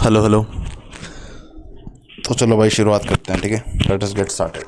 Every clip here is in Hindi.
Hello hello. तो चलो भाई शुरुआत करते हैं, ठीक है। Let us get started.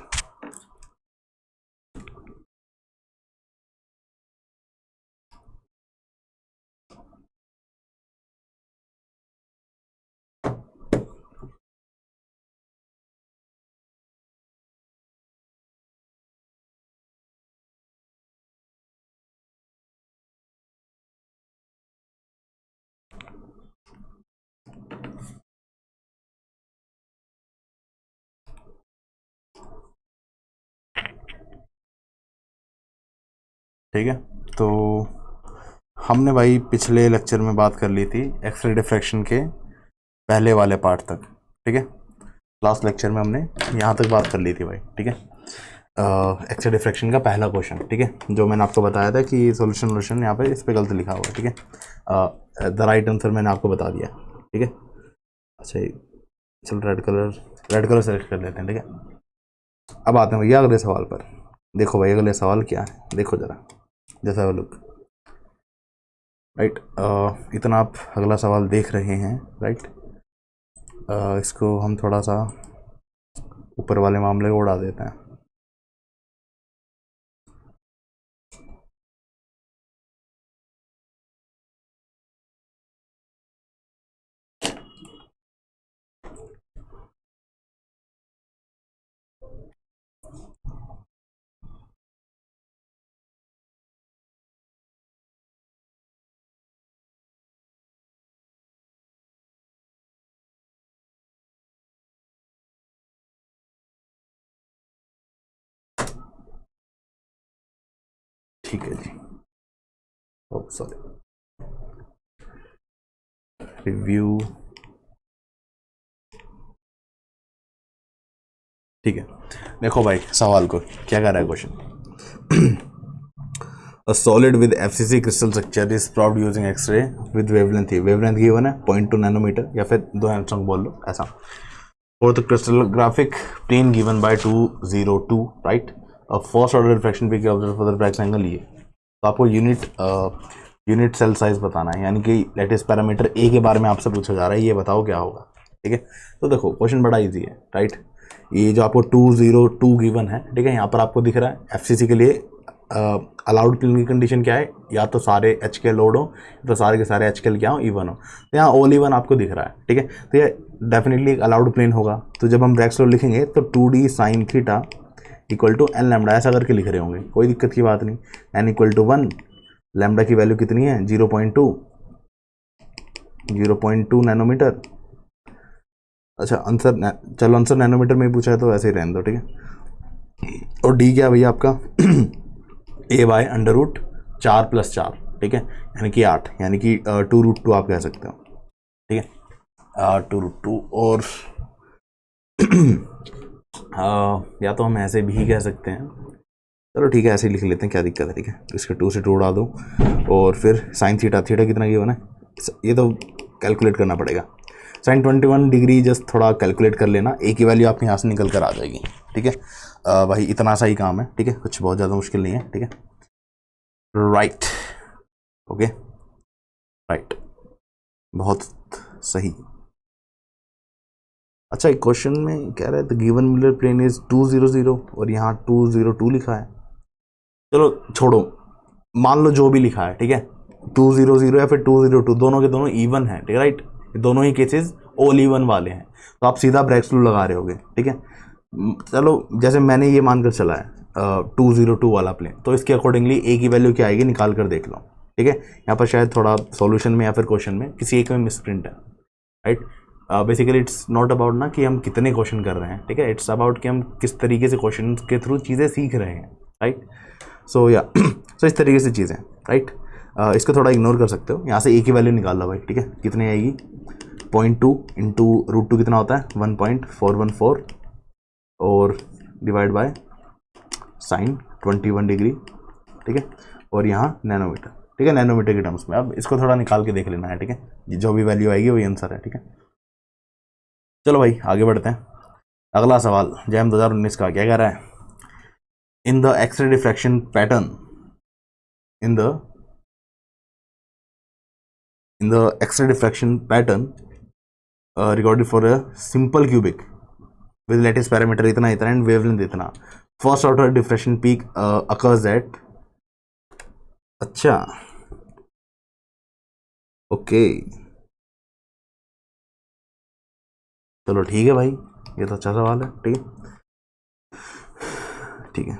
ठीक है, तो हमने भाई पिछले लेक्चर में बात कर ली थी एक्सरे डिफ्रैक्शन के पहले वाले पार्ट तक, ठीक है। लास्ट लेक्चर में हमने यहाँ तक बात कर ली थी भाई, ठीक है। एक्सरे डिफ्रैक्शन का पहला क्वेश्चन, ठीक है, जो मैंने आपको बताया था कि सोल्यूशन यहाँ पे इस पे गलत लिखा हुआ है, ठीक है। द राइट आंसर मैंने आपको बता दिया, ठीक है। अच्छा, चलो रेड कलर सेलेक्ट कर लेते हैं, ठीक है। अब आते हैं भैया अगले सवाल पर। देखो भाई अगले सवाल क्या है, देखो जरा, जैसा वो लुक, राइट। इतना आप अगला सवाल देख रहे हैं, राइट। इसको हम थोड़ा सा ऊपर वाले मामले को उड़ा देते हैं। ठीक है जी, सॉरी, रिव्यू, ठीक है। देखो भाई सवाल को क्या कर रहा है question. A solid with FCC crystal structure is probed using X-ray with wavelength he wavelength given है 0.2 नैनोमीटर या फिर 2 एंगस्ट्रॉम बोल लो ऐसा। For the crystallographic plane given by 202, right? A first order refraction peak observed for the refracting angle ये। तो आपको यूनिट सेल साइज बताना है, यानी कि लेटेस्ट पैरामीटर ए के बारे में आपसे पूछा जा रहा है, ये बताओ क्या होगा, ठीक है। तो देखो क्वेश्चन बड़ा इजी है, राइट। ये जो आपको 202 गिवन है, ठीक है, यहाँ पर आपको दिख रहा है एफसीसी के लिए अलाउड प्लेन की कंडीशन क्या है, या तो सारे एच के लोड हो तो सारे के सारे एच के क्या हो, इवन हो। तो यहाँ ओल इवन आपको दिख रहा है, ठीक है। तो ये डेफिनेटली एक अलाउड प्लेन होगा। तो जब हम ब्रैकेट्स लिखेंगे तो 2d sine theta equal to N lambda ऐसा करके लिख रहे होंगे, कोई दिक्कत की बात नहीं। एन इक्वल टू 1, लैम्डा की वैल्यू कितनी है 0.2 नैनोमीटर। अच्छा आंसर, चलो आंसर नैनोमीटर में ही पूछा है तो वैसे ही रहने दो, ठीक है। और डी क्या भैया आपका ए बाय अंडर रूट 4 + 4, ठीक है, यानी कि 8, यानी कि 2√2 आप कह सकते हो, ठीक है। 2√2 और या तो हम ऐसे भी कह सकते हैं, चलो ठीक है ऐसे ही लिख लेते हैं, क्या दिक्कत है, ठीक है। तो इसके 2 से 2 उड़ा दो और फिर साइन थीटा कितना गिवन है, ये तो कैलकुलेट करना पड़ेगा। साइन 21 डिग्री जस्ट थोड़ा कैलकुलेट कर लेना, ए की वैल्यू आपके यहाँ से निकल कर आ जाएगी, ठीक है। भाई इतना सा ही काम है, ठीक है, कुछ बहुत ज़्यादा मुश्किल नहीं है, ठीक है। राइट, ओके, राइट, बहुत सही। अच्छा एक क्वेश्चन में कह रहा है the given Miller plane is 200 और यहाँ 202 लिखा है। चलो छोड़ो, मान लो जो भी लिखा है, ठीक है, 200 या फिर 202 दोनों के दोनों इवन है, ठीक है, राइट। दोनों ही केसेस ऑल इवन वाले हैं, तो आप सीधा ब्रैकेट्स लगा रहे होगे, ठीक है। चलो जैसे मैंने ये मानकर चला है 202 वाला प्लेन, तो इसके अकॉर्डिंगली ए की वैल्यू क्या आएगी निकाल कर देख लो, ठीक है। यहाँ पर शायद थोड़ा सॉल्यूशन में या फिर क्वेश्चन में किसी एक में मिसप्रिंट है, right. Basically it's not about ना कि हम कितने क्वेश्चन कर रहे हैं, ठीक है, इट्स अबाउट कि हम किस तरीके से क्वेश्चन के थ्रू चीज़ें सीख रहे हैं, राइट। सो या सो इस तरीके से चीज़ें, राइट। इसको थोड़ा इग्नोर कर सकते हो, यहाँ से ए की वैल्यू निकाल लो भाई, ठीक है, कितनी आएगी 0.2 इंटू √2 कितना होता है 1.414 और डिवाइड बाय साइन 21 डिग्री, ठीक है, और यहाँ नैनोमीटर, ठीक है, नैनोमीटर के टर्म्स में। अब इसको थोड़ा निकाल के देख लेना है, ठीक है, जो भी वैल्यू आएगी वही आंसर है, ठीक है। चलो भाई आगे बढ़ते हैं। अगला सवाल जैम 2019 का क्या कह रहा है, in the X-ray diffraction pattern in the X-ray diffraction pattern recorded for a simple cubic with lattice parameter इतना इतना एंड वेवलेंथ इतना, first order diffraction peak occurs at, अच्छा ओके चलो ठीक है भाई, ये तो अच्छा सवाल है, ठीक है ठीक है।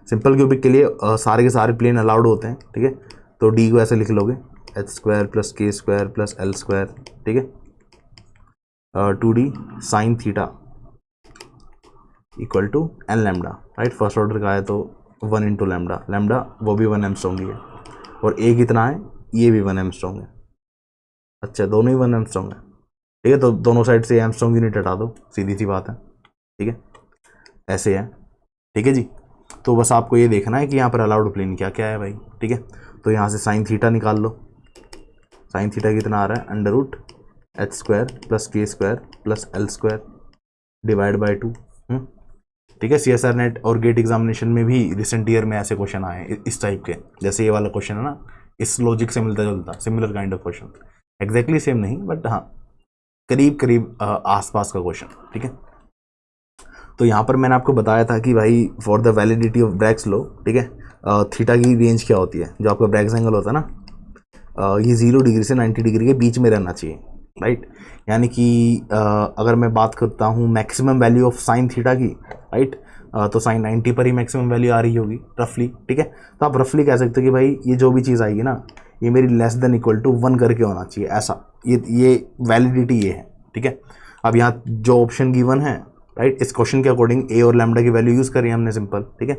सिंपल क्यूबिक के लिए सारे के सारे प्लेन अलाउड होते हैं, ठीक है, तो डी को ऐसे लिख लोगे H square plus K square plus L square, ठीक है, 2d sine theta equal to N lambda, right, first order का है तो 1 इंटू लैम्डा, लैम्डा वो भी 1 एमस्ट्रॉन्ग ही है, और ए कितना है, ये भी 1 एमस्ट्रॉन्ग है, अच्छा दोनों ही 1 एमस्ट्रॉन्ग है, ठीक है, तो दोनों साइड से एमस्ट्रॉन्ग यूनिट हटा दो, सीधी सी बात है, ठीक है, ऐसे है, ठीक है जी। तो बस आपको ये देखना है कि यहाँ पर अलाउड प्लेन क्या क्या है भाई, ठीक है, तो यहाँ से साइन थीटा निकाल लो, साइन थीटा कितना आ रहा है, under root H square plus K square plus L square divide by 2, ठीक है। CSR नेट और गेट एग्जामिनेशन में भी रिसेंट ईयर में ऐसे क्वेश्चन आए इस टाइप के, जैसे ये वाला क्वेश्चन है ना, इस लॉजिक से मिलता जुलता, similar kind of question, exactly same नहीं बट हाँ करीब करीब आसपास का क्वेश्चन, ठीक है। तो यहाँ पर मैंने आपको बताया था कि भाई for the validity of Bragg's law, ठीक है, थीटा की रेंज क्या होती है, जो आपका ब्रैग्स एंगल होता है ना, ये 0 डिग्री से 90 डिग्री के बीच में रहना चाहिए, राइट, यानी कि अगर मैं बात करता हूँ maximum value of sine theta की, राइट, तो साइन 90 पर ही मैक्सिमम वैल्यू आ रही होगी रफली, ठीक है, तो आप रफली कह सकते हो कि भाई ये जो भी चीज़ आएगी ना, ये मेरी लेस देन इक्वल टू 1 करके होना चाहिए, ऐसा ये वैलिडिटी ये है, ठीक है। अब यहाँ जो ऑप्शन गिवन है, राइट, इस क्वेश्चन के अकॉर्डिंग ए और लैम्डा की वैल्यू यूज़ करी हमने सिंपल, ठीक है।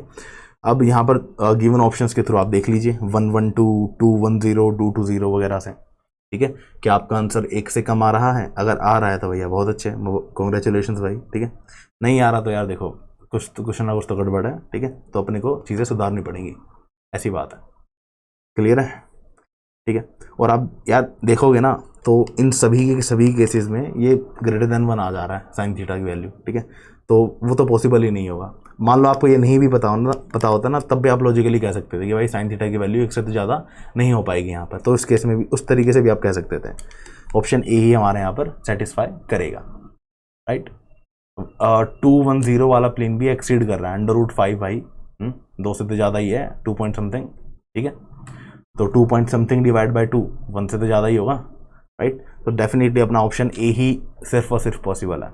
अब यहाँ पर गिवन ऑप्शंस के थ्रू आप देख लीजिए 112 210 220 वगैरह से, ठीक है, क्या आपका आंसर 1 से कम आ रहा है, अगर आ रहा है तो भैया बहुत अच्छे, कॉन्ग्रेचुलेशन भाई, ठीक है, नहीं आ रहा तो यार देखो कुछ ना कुछ तो गड़बड़ है, ठीक है, तो अपने को चीज़ें सुधारनी पड़ेंगी, ऐसी बात है, क्लियर है, ठीक है। और आप यार देखोगे ना तो इन सभी केसेस में ये ग्रेटर देन 1 आ जा रहा है साइन थीटा की वैल्यू, ठीक है, तो वो तो पॉसिबल ही नहीं होगा। मान लो आपको ये नहीं भी पता होता ना, तब भी आप लॉजिकली कह सकते थे कि भाई साइन थीटा की वैल्यू 1 से तो ज़्यादा नहीं हो पाएगी यहाँ पर, तो इस केस में भी उस तरीके से भी आप कह सकते थे, ऑप्शन ए ही हमारे यहाँ पर सेटिस्फाई करेगा, राइट। 210 वाला प्लेन भी एक्सीड कर रहा है, अंडर रूट 5 भाई, 2 से तो ज़्यादा ही है, 2 पॉइंट समथिंग, ठीक है, तो 2 पॉइंट समथिंग डिवाइड बाई 2 1 से तो ज़्यादा ही होगा, राइट, तो डेफिनेटली अपना ऑप्शन ए ही सिर्फ और सिर्फ पॉसिबल है,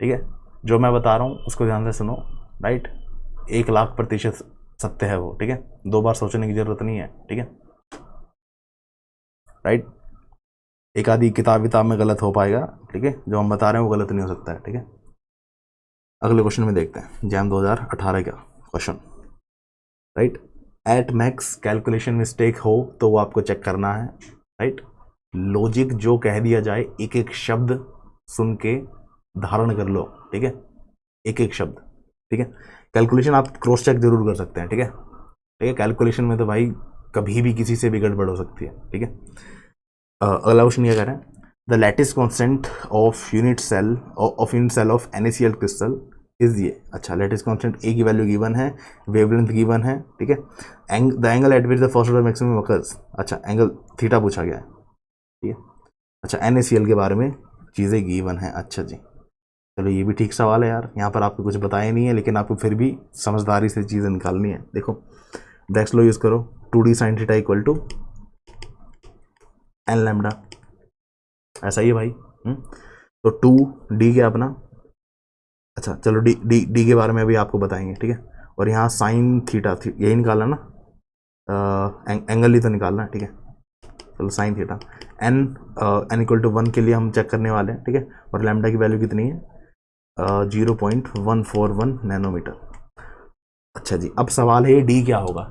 ठीक है। जो मैं बता रहा हूँ उसको ध्यान से सुनो, राइट, 1,00,000% सत्य है वो, ठीक है, 2 बार सोचने की जरूरत नहीं है, ठीक है, राइट, एक आधी किताब में गलत हो पाएगा, ठीक है, जो हम बता रहे हैं वो गलत नहीं हो सकता है, ठीक है। अगले क्वेश्चन में देखते हैं, जैम 2018 का question, right, at max calculation mistake हो तो वो आपको चेक करना है, राइट, लॉजिक जो कह दिया जाए एक एक शब्द सुन के धारण कर लो, ठीक है, एक एक शब्द, ठीक है, कैलकुलेशन आप क्रॉस चेक जरूर कर सकते हैं, ठीक है, ठीक है, कैलकुलेशन में तो भाई कभी भी किसी से भी गड़बड़ हो सकती है, ठीक है। अगला क्वेश्चन क्या कह रहे हैं, the lattice constant of unit cell of NaCl crystal is ये, अच्छा लैटिस कांस्टेंट ए की वैल्यू गिवन है, वेवलेंथ गिवन है, ठीक है, the angle at which the first order maximum occurs, अच्छा एंगल थीटा पूछा गया है, ठीक है, अच्छा NaCl के बारे में चीज़ें गिवन है, अच्छा जी, चलो ये भी ठीक सवाल है यार, यहाँ पर आपको कुछ बताया नहीं है, लेकिन आपको फिर भी समझदारी से चीज़ें निकालनी है। देखो ब्रैग्स लॉ यूज़ करो, 2d sine theta equal to N lambda, ऐसा ही है भाई, तो 2d क्या अपना, अच्छा चलो डी के बारे में अभी आपको बताएंगे, ठीक है, और यहाँ साइन थीटा यही निकालना ना, एंगल ही तो निकालना है, ठीक है, चलो sine theta n equal to 1 के लिए हम चेक करने वाले हैं, ठीक है, और लैम्डा की वैल्यू कितनी है, 0.141 नैनोमीटर, अच्छा जी। अब सवाल है डी क्या होगा,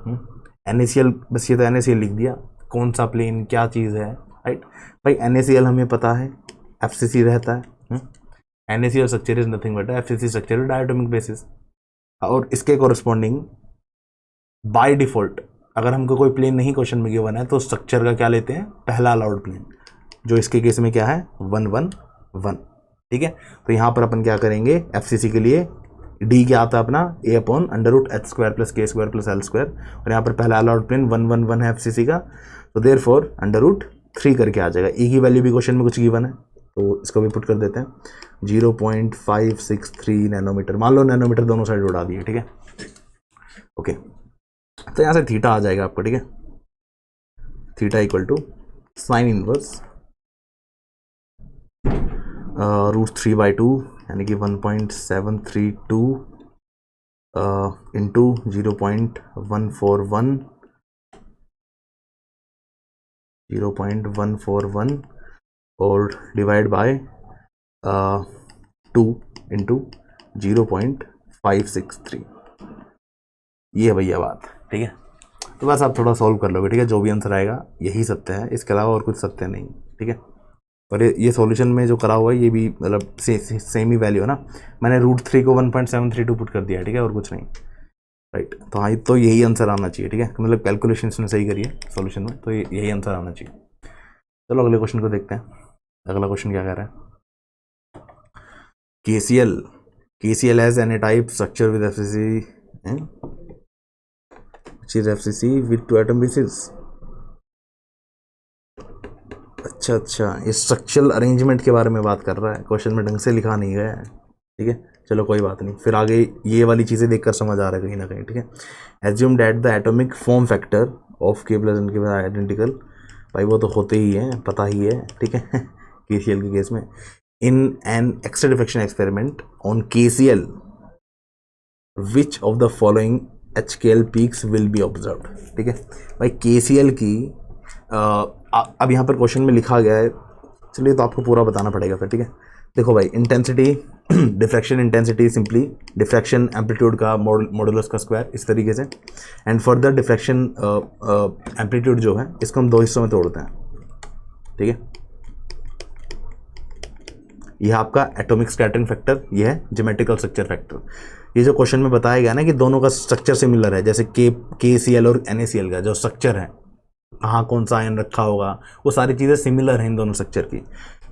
NaCl, बस ये तो NaCl लिख दिया, कौन सा प्लेन क्या चीज़ है, राइट, भाई NaCl हमें पता है FCC रहता है, NaCl structure is nothing but FCC structure diatomic basis, और इसके कोरस्पॉन्डिंग बाय डिफॉल्ट अगर हमको कोई प्लेन नहीं क्वेश्चन में गिवन है तो स्ट्रक्चर का क्या लेते हैं, पहला अलाउड प्लेन, जो इसके केस में क्या है 111, ठीक है। तो यहाँ पर अपन क्या करेंगे, FCC के लिए डी क्या आता है अपना a/√h² + k² + l², और यहाँ पर पहला अलाउड प्लेन 111 है FCC का, तो देयरफॉर √, 3 करके आ जाएगा। ई की वैल्यू भी क्वेश्चन में कुछ गिवन है तो इसको भी पुट कर देते हैं 0.563 नैनोमीटर, मान लो नैनोमीटर दोनों साइड उड़ा दिए, ठीक है। ओके, तो यहाँ से थीटा आ जाएगा आपको, ठीक है। Theta equal to sine inverse √3/2 यानी कि 1.732 इंटू 0.141 और डिवाइड बाय 2 इंटू 0.563। ये है भैया बात, ठीक है। तो बस आप थोड़ा सॉल्व कर लोगे, ठीक है। जो भी आंसर आएगा यही सत्य है, इसके अलावा और कुछ सत्य नहीं, ठीक है। और ये सॉल्यूशन में जो करा हुआ है ये भी मतलब सेम ही वैल्यू है ना, मैंने √3 को 1.732 पुट कर दिया, ठीक है, और कुछ नहीं, राइट। तो हाँ, तो यही आंसर आना चाहिए, ठीक है। मतलब कैलकुलेशन इसने सही करी है सॉल्यूशन में, तो यही आंसर आना चाहिए। चलो अगले क्वेश्चन को देखते हैं। अगला क्वेश्चन क्या कह रहा है, KCl has any type structure with FCC which is FCC with 2 atom bases। अच्छा, ये स्ट्रक्चरल अरेंजमेंट के बारे में बात कर रहा है, क्वेश्चन में ढंग से लिखा नहीं गया है, ठीक है। चलो कोई बात नहीं, फिर आगे ये वाली चीज़ें देखकर समझ आ रहा है कहीं ना कहीं, ठीक है। Assume that the atomic form factor of K plus N के आइडेंटिकल, भाई वो तो होते ही हैं, पता ही है, ठीक है। KCl के केस में in an extra diffraction experiment on KCl which of the following HKl peaks will be observed, ठीक है। भाई KCl की अब यहाँ पर क्वेश्चन में लिखा गया है, चलिए तो आपको पूरा बताना पड़ेगा फिर, ठीक है। देखो भाई, intensity diffraction intensity simply diffraction amplitude का मॉडुलस का स्क्वायर, इस तरीके से। एंड फर्दर डिफ्रैक्शन एम्पलीट्यूड जो है इसको हम 2 हिस्सों में तोड़ते हैं, ठीक है। यह आपका एटॉमिक स्कैटरिंग फैक्टर, यह है ज्योमेट्रिकल स्ट्रक्चर फैक्टर। ये जो क्वेश्चन में बताया गया ना कि दोनों का स्ट्रक्चर सिमिलर है, जैसे KCl और NaCl का जो स्ट्रक्चर है, कहाँ कौन सा आयन रखा होगा, वो सारी चीज़ें सिमिलर हैं इन दोनों स्ट्रक्चर की।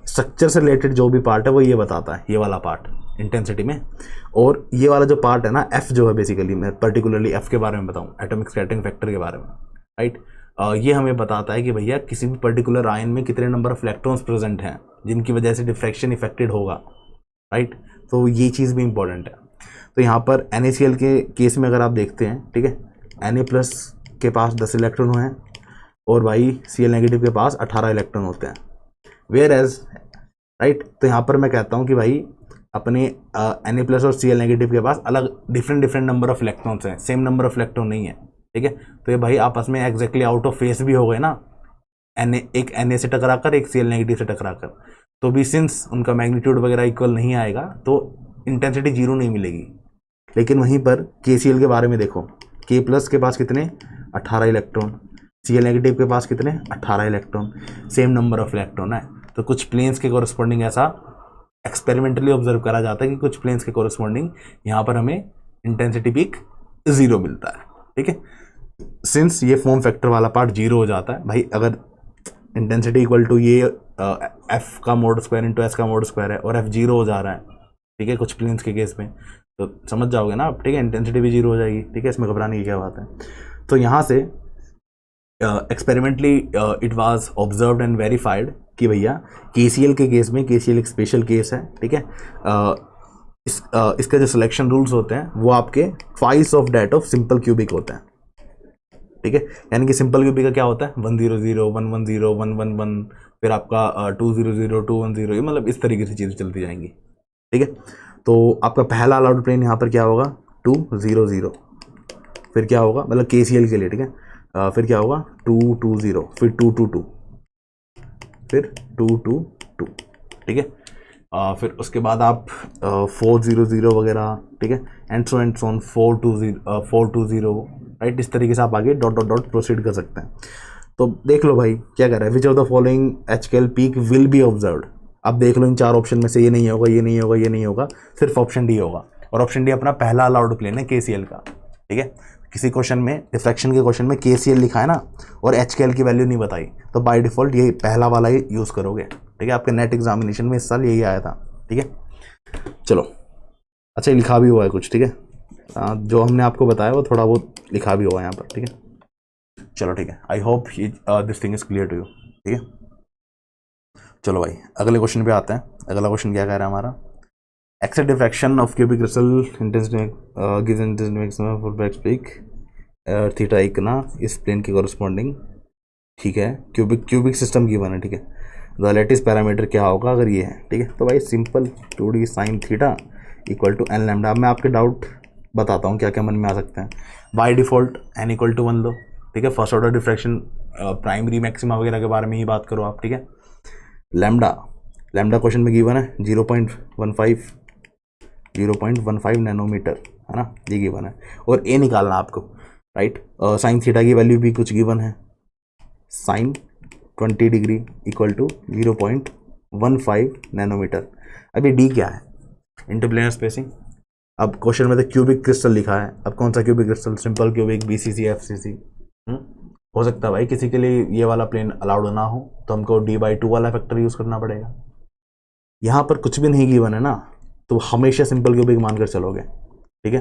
स्ट्रक्चर से रिलेटेड जो भी पार्ट है वो ये बताता है, ये वाला पार्ट इंटेंसिटी में। और ये वाला जो पार्ट है ना, F जो है, बेसिकली मैं पर्टिकुलरली F के बारे में बताऊँ, एटॉमिक स्कैटरिंग फैक्टर के बारे में, राइट। ये हमें बताता है कि भैया किसी भी पर्टिकुलर आयन में कितने नंबर ऑफ इलेक्ट्रॉन्स प्रेजेंट हैं जिनकी वजह से डिफ्रैक्शन इफेक्टेड होगा, राइट। तो ये चीज़ भी इंपॉर्टेंट है। तो यहाँ पर NaCl के केस में अगर आप देखते हैं, ठीक है, Na+ के पास 10 इलेक्ट्रॉन हैं और भाई Cl नेगेटिव के पास 18 इलेक्ट्रॉन होते हैं, वेयर एज, राइट। तो यहाँ पर मैं कहता हूँ कि भाई अपने Na+ और Cl नेगेटिव के पास अलग डिफरेंट नंबर ऑफ इलेक्ट्रॉन्स हैं, सेम नंबर ऑफ इलेक्ट्रॉन नहीं है, ठीक है। तो ये भाई आपस में एग्जैक्टली आउट ऑफ फेस भी हो गए ना, एक Na से टकराकर, एक Cl नेगेटिव से टकराकर, तो भी सिंस उनका मैग्नीट्यूड वगैरह इक्वल नहीं आएगा तो इंटेंसिटी 0 नहीं मिलेगी। लेकिन वहीं पर KCl के बारे में देखो, K+ के पास कितने, 18 इलेक्ट्रॉन, Cl नेगेटिव के पास कितने, 18 electron, same number of electron है। तो कुछ प्लेन्स के कोरस्पॉन्डिंग ऐसा एक्सपेरिमेंटली ऑब्जर्व करा जाता है कि कुछ प्लेन्स के कोरस्पॉन्डिंग यहाँ पर हमें इंटेंसिटी पीक 0 मिलता है, ठीक है। सिंस ये फॉर्म फैक्टर वाला पार्ट 0 हो जाता है, भाई अगर इंटेंसिटी इक्वल टू ये F का मोड स्क्वायर इंटू S का मोड स्क्वायर है और F 0 हो जा रहा है, ठीक है, कुछ प्लेन्स के केस में, तो समझ जाओगे ना आप, ठीक है। इंटेंसिटी भी 0 हो जाएगी, ठीक है, इसमें घबराने की क्या बात है। तो यहाँ से experimentally it was observed and verified कि भैया KCl के केस में, KCl एक स्पेशल केस है, ठीक है। इसका जो सिलेक्शन रूल्स होते हैं वो आपके twice of that of simple cubic होते हैं, ठीक है। यानी कि सिंपल क्यूबिक का क्या होता है, 100 110 111, फिर आपका 200 210, ये मतलब इस तरीके से चीज़ें चलती जाएंगी, ठीक है। तो आपका पहला अलाउड प्लेन यहाँ पर क्या होगा, 200, फिर क्या होगा, मतलब KCl के लिए, ठीक है। फिर क्या होगा, 220, फिर 222, फिर 222, ठीक है। फिर उसके बाद आप 400 वगैरह, ठीक है, एंड सो 420, राइट। इस तरीके से आप आगे डॉट प्रोसीड कर सकते हैं। तो देख लो भाई क्या कर रहा है, which of the following HKl peak will be observed. अब देख लो इन 4 ऑप्शन में से ये नहीं होगा, ये नहीं होगा, ये नहीं होगा, सिर्फ ऑप्शन डी होगा। और ऑप्शन डी अपना पहला अलाउड प्लेन है KCl का, ठीक है। किसी क्वेश्चन में, डिफ्रैक्शन के क्वेश्चन में KCl लिखा है ना और HKl की वैल्यू नहीं बताई, तो बाय डिफॉल्ट ये पहला वाला ही यूज़ करोगे, ठीक है। आपके नेट एग्जामिनेशन में इस साल यही आया था, ठीक है। चलो अच्छा, लिखा भी हुआ है कुछ, ठीक है। जो हमने आपको बताया वो थोड़ा बहुत लिखा भी हुआ है यहाँ पर, ठीक है। चलो ठीक है, I hope this thing is clear to you, ठीक है। चलो भाई अगले क्वेश्चन पे आते हैं। अगला क्वेश्चन क्या कह रहा है हमारा, exact diffraction of cubic crystal theta इकना इस प्लेन के कॉरस्पॉन्डिंग, ठीक है, क्यूबिक सिस्टम की बना, ठीक है, द लेटिस पैरामीटर क्या होगा अगर ये है, ठीक है। तो भाई simple 2d sine theta equal to N lambda. अब मैं आपके डाउट बताता हूँ क्या क्या मन में आ सकते हैं। By default N equal to 1 लो, ठीक है, first order diffraction primary maxima वगैरह के बारे में ही बात करो आप, ठीक है। लैम्डा क्वेश्चन में गिवन है 0.15 नैनोमीटर, है ना, ये गिवन है। और ए निकालना आपको, राइट। साइन थीटा की वैल्यू भी कुछ गिवन है, sine 20 degree equal to 0.15 nanometre. अब ये डी क्या है, इंटरप्लेनर स्पेसिंग। अब क्वेश्चन में तो क्यूबिक क्रिस्टल लिखा है, अब कौन सा cubic crystal, simple cubic, BCC, FCC. हो सकता है भाई किसी के लिए ये वाला प्लेन अलाउड ना हो, तो हमको d/2 वाला फैक्टर यूज करना पड़ेगा। यहाँ पर कुछ भी नहीं गिवन है ना, तो हमेशा सिंपल क्यूबिक मानकर चलोगे, ठीक है।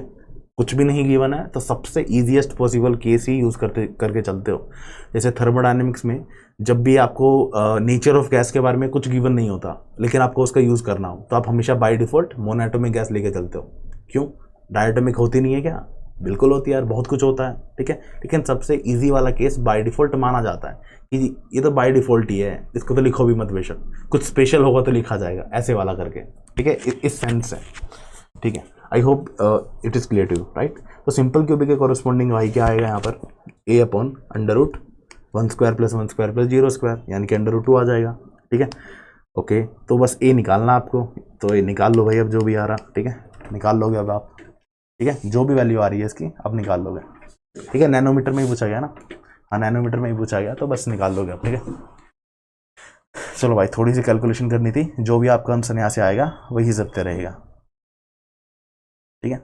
कुछ भी नहीं गिवन है तो सबसे ईजिएस्ट पॉसिबल केस ही यूज़ करके चलते हो। जैसे थर्मोडायनेमिक्स में जब भी आपको नेचर ऑफ गैस के बारे में कुछ गिवन नहीं होता, लेकिन आपको उसका यूज़ करना हो, तो आप हमेशा बाय डिफ़ॉल्ट मोनोएटॉमिक गैस लेके चलते हो। क्यों, डायटोमिक होती नहीं है क्या, बिल्कुल होती है यार, बहुत कुछ होता है, ठीक है। लेकिन सबसे ईजी वाला केस बाय डिफ़ॉल्ट माना जाता है कि ये तो बाय डिफ़ॉल्ट ही है, इसको तो लिखो भी मत, बेशक कुछ स्पेशल होगा तो लिखा जाएगा, ऐसे वाला करके, ठीक है, इस सेंस है, ठीक है। I hope it is clear to you, right. तो सिंपल क्यूबिक के कॉरस्पॉन्डिंग भाई क्या आएगा यहाँ पर, a/√1² + 1² + 0², यानी कि √2 आ जाएगा, ठीक है। ओके, तो बस ए निकालना आपको, तो ये निकाल लो भाई, अब जो भी आ रहा, ठीक है, निकाल लोगे अब आप, ठीक है, जो भी वैल्यू आ रही है इसकी अब निकाल लोगे, ठीक है। नैनोमीटर में ही पूछा गया ना, हाँ नैनोमीटर में ही पूछा गया, तो बस निकाल लोगे आप, ठीक है। चलो भाई थोड़ी सी कैलकुलेशन करनी थी, जो भी आपका आंसर यहाँ से आएगा वही सबते रहेगा, ठीक है।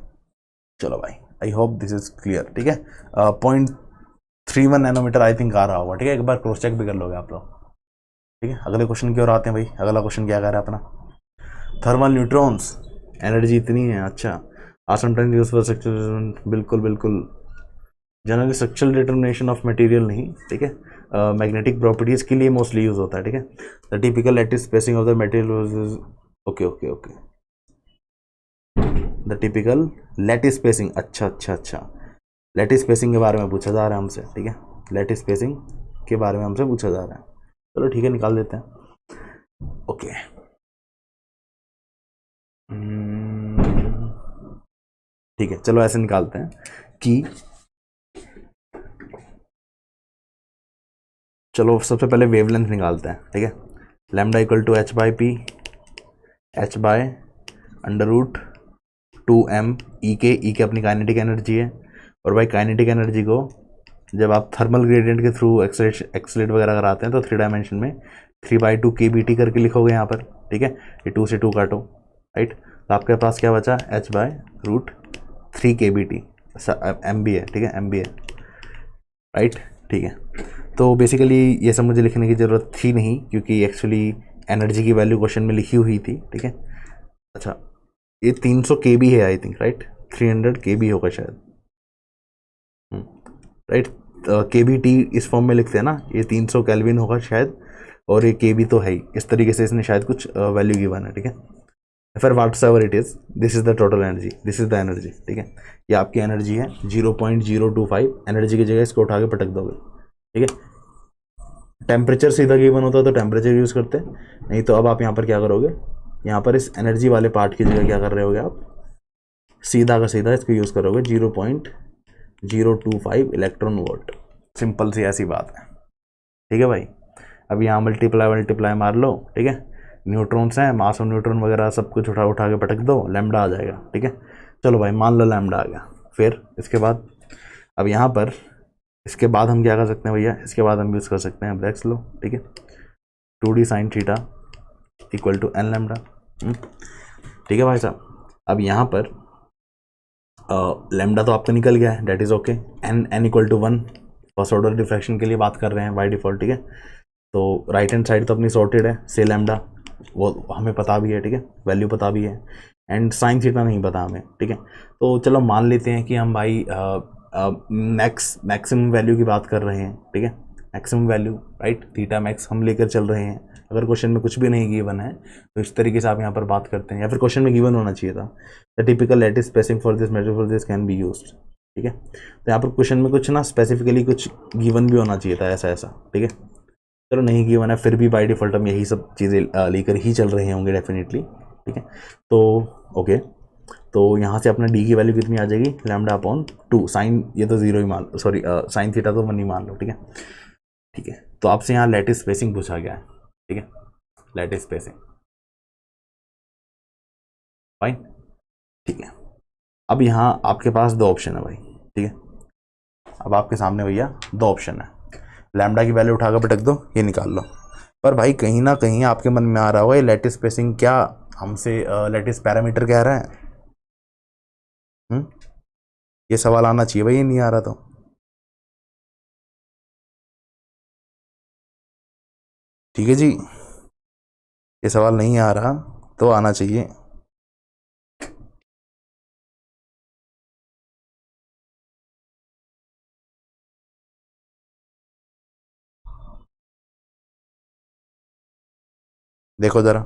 चलो भाई I hope this is clear, ठीक है। 0.31 नैनोमीटर आई थिंक आ रहा होगा, ठीक है, एक बार क्रॉस चेक भी कर लोगे आप लोग, ठीक है। अगले क्वेश्चन की ओर आते हैं भाई। अगला क्वेश्चन क्या कह रहा है अपना, थर्मल न्यूट्रॉन्स एनर्जी इतनी है, अच्छा, are sometimes used for structural, बिल्कुल बिल्कुल, generally structural determination of material नहीं, ठीक है, मैग्नेटिक प्रॉपर्टीज के लिए मोस्टली यूज होता है, ठीक है। The typical lattice spacing of the material, okay okay okay, the typical lattice spacing, अच्छा, लैटिस स्पेसिंग के बारे में पूछा जा रहा है हमसे, ठीक है, लैटिस स्पेसिंग के बारे में हमसे पूछा जा रहा है। चलो ठीक है, निकाल देते हैं, ओके। ठीक है, चलो ऐसे निकालते हैं कि, चलो सबसे पहले वेवलेंथ निकालते हैं, ठीक है। Lambda equal to h/p, h/√2m ई के अपनी काइनेटिक एनर्जी है। और भाई काइनेटिक एनर्जी को जब आप थर्मल ग्रेडियंट के थ्रू एक्सलेट वगैरह कराते हैं तो 3 डायमेंशन में 3/2 kBT करके लिखोगे यहाँ पर, ठीक है। ये 2 से 2 काटो, राइट, तो आपके पास क्या बचा, h/√3 kBT, MB है, ठीक है, MB है, राइट, ठीक है। तो बेसिकली ये सब मुझे लिखने की ज़रूरत थी नहीं, क्योंकि एक्चुअली एनर्जी की वैल्यू क्वेश्चन में लिखी हुई थी, ठीक है। अच्छा, ये 300 kB है आई थिंक, राइट, 300 kB होगा शायद, राइट। kBT इस फॉर्म में लिखते हैं ना, ये 300 केल्विन होगा शायद, और ये kB तो है ही, इस तरीके से इसने शायद कुछ वैल्यू गिवन है, ठीक है। फिर whatsoever it is, this is the total energy, this is the energy, ठीक है। ये आपकी एनर्जी है 0.025, एनर्जी की जगह इसको उठा के पटक दोगे, ठीक है। टेम्परेचर सीधा गिवन होता तो टेम्परेचर यूज़ करते, नहीं तो अब आप यहाँ पर क्या करोगे, यहाँ पर इस एनर्जी वाले पार्ट की जगह क्या कर रहे होगे आप, सीधा का सीधा इसको यूज़ करोगे 0.025 इलेक्ट्रॉन वोल्ट, सिंपल सी ऐसी बात है, ठीक है भाई। अब यहाँ मल्टीप्लाई मार लो, ठीक है, न्यूट्रॉन्स हैं, मास ऑफ न्यूट्रॉन वगैरह सब कुछ उठा के पटक दो, लैम्डा आ जाएगा, ठीक है। चलो भाई मान लो लैम्डा आ गया, फिर इसके बाद अब यहाँ पर इसके बाद हम क्या कर सकते हैं भैया, इसके बाद हम यूज़ कर सकते हैं ब्रैकेट्स लो, ठीक है, 2d sine theta equal to n lambda, ठीक है भाई साहब। अब यहाँ पर लैम्डा तो आपका निकल गया है, that is okay, n equal to 1 first order diffraction के लिए बात कर रहे हैं बाय डिफ़ॉल्ट, ठीक है। तो राइट हैंड साइड तो अपनी सॉर्टेड है, से लैम्डा वो हमें पता भी है, ठीक है, वैल्यू पता भी है, एंड साइन थीटा नहीं पता हमें, ठीक है। तो चलो मान लेते हैं कि हम भाई मैक्सिमम वैल्यू की बात कर रहे हैं, ठीक है, maximum value, right, theta max हम लेकर चल रहे हैं, अगर क्वेश्चन में कुछ भी नहीं गिवन है तो इस तरीके से आप यहाँ पर बात करते हैं, या फिर क्वेश्चन में गिवन होना चाहिए था the typical lattice spacing for this method for this can be used, ठीक है। तो यहाँ पर क्वेश्चन में कुछ ना स्पेसिफिकली कुछ गिवन भी होना चाहिए था ऐसा ऐसा, ठीक है। चलो नहीं गिवन है, फिर भी बाय डिफॉल्ट हम यही सब चीज़ें लेकर ही चल रहे होंगे डेफिनेटली, ठीक है। तो ओके, तो यहाँ से अपना डी की वैल्यू कितनी आ जाएगी, लैम्डा अपॉन 2 साइन, ये तो जीरो ही मान, सॉरी साइन थीटा तो 1 ही मान लो, ठीक है, ठीक है। तो आपसे यहाँ लैटिस स्पेसिंग पूछा गया है, ठीक है, लैटिस स्पेसिंग, फाइन, ठीक है। अब यहाँ आपके पास दो ऑप्शन है भाई, ठीक है। अब आपके सामने भैया दो ऑप्शन है, लैम्डा की वैल्यू उठाकर पटक दो, ये निकाल लो। पर भाई कहीं ना कहीं आपके मन में आ रहा होगा ये लैटिस स्पेसिंग क्या हमसे लैटिस पैरामीटर कह रहा है, ये सवाल आना चाहिए भाई, ये नहीं आ रहा तो ठीक है जी, ये सवाल नहीं आ रहा तो आना चाहिए। देखो जरा,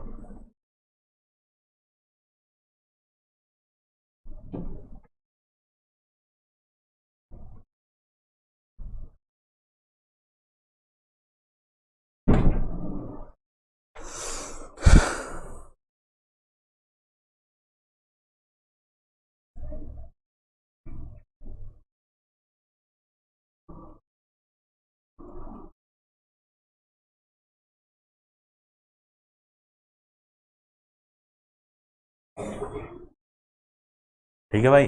ठीक है भाई,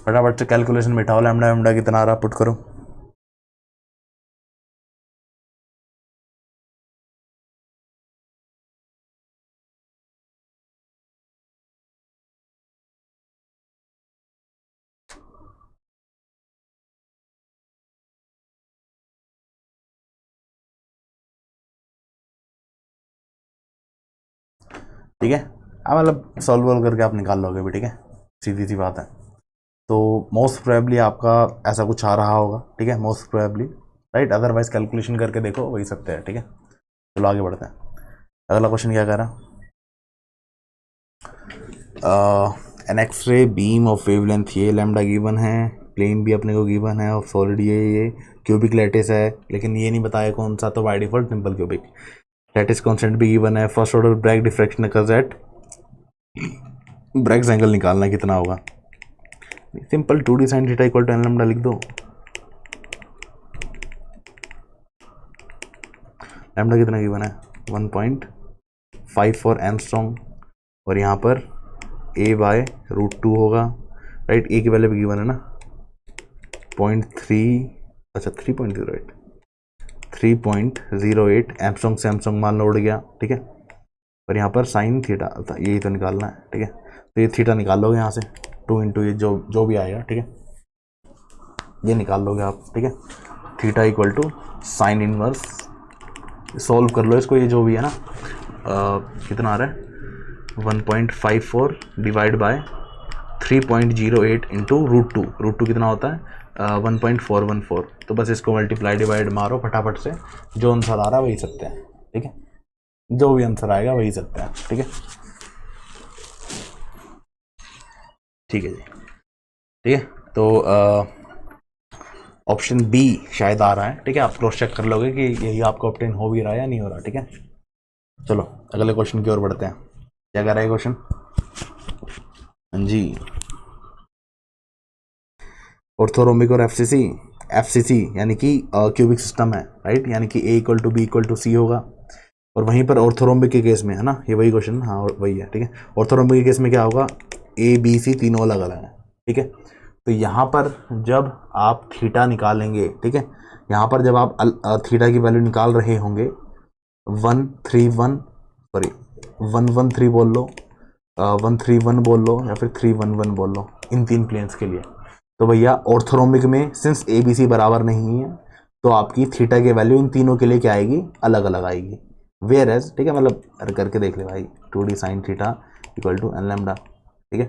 फटाफट से कैलकुलेशन बिठाओ, लैम्डा लैम्डा कितना आ रहा पुट करो। ठीक है, अब मतलब सॉल्व करके आप निकाल लोगे भी, ठीक है, सीधी सी बात है। तो मोस्ट प्रोबेबली आपका ऐसा कुछ आ रहा होगा, ठीक है, most probably, right, otherwise calculation करके देखो वही सत्य है, ठीक है। चलो आगे बढ़ते हैं, अगला क्वेश्चन क्या कह रहा, an X-ray beam of wavelength, ये लैम्डा गिवन है, प्लेन भी अपने को गिवन है, और सॉलिड ये क्यूबिक लैटिस है, लेकिन ये नहीं बताया कौन सा, तो by default simple cubic lattice constant भी गिवन है, first order Bragg diffraction occurs at, Bragg's angle निकालना कितना होगा, simple 2d sin theta equal to N lambda लिख दो। लैम्डा कितना गिवन है 1.54 एंगस्ट्रॉन्ग, और यहाँ पर a बाय √2 होगा, राइट, a की वैल्यू भी गिवन है ना 0.3, अच्छा 3.08 एंगस्ट्रॉन्ग से एंगस्ट्रॉन्ग मान लो उड़ गया, ठीक है। और यहाँ पर साइन थीटा, यही तो निकालना है, ठीक है। तो ये थीटा निकाल लोगे यहाँ से 2 इंटू ये जो भी आएगा, ठीक है, ये निकाल लोगे आप, ठीक है। Theta equal to sine inverse, solve कर लो इसको, ये जो भी है ना कितना आ रहा है 1.54 डिवाइड बाय 3.08 इंटू √2 कितना होता है 1.414, तो बस इसको मल्टीप्लाई डिवाइड मारो फटाफट से, जो आंसर आ रहा है वही सत्य है, ठीक है, जो भी आंसर आएगा वही सत्य है, ठीक है, ठीक है जी, ठीक है। तो ऑप्शन बी शायद आ रहा है, ठीक है, आप क्रॉस चेक कर लोगे कि यही आपको ऑब्टेन हो भी रहा है या नहीं हो रहा, ठीक है। चलो अगले क्वेश्चन की ओर बढ़ते हैं, क्या कह रहा है क्वेश्चन, हाँ जी, ऑर्थोरोम्बिक और एफसीसी यानी कि क्यूबिक सिस्टम है, राइट, यानी कि a equal to B equal to C होगा, और वहीं पर ऑर्थोरोम्बिक के केस में है ना, ये वही क्वेश्चन, हाँ वही है, ठीक है। ऑर्थोरोम्बिक के केस में क्या होगा, ए बी सी तीनों अलग अलग हैं, ठीक है। तो यहाँ पर जब आप थीटा निकालेंगे, ठीक है, यहाँ पर जब आप थीटा की वैल्यू निकाल रहे होंगे 113 बोल लो, 131 बोल लो, या फिर 311 बोल लो, इन तीन प्लेन्स के लिए। तो भैया ऑर्थोरोम्बिक में सिंस ए बी सी बराबर नहीं है, तो आपकी थीटा की वैल्यू इन तीनों के लिए क्या आएगी, अलग अलग आएगी, वेयर एज, ठीक है, मतलब करके देख ले भाई, 2d sin theta equal to N lambda, ठीक है,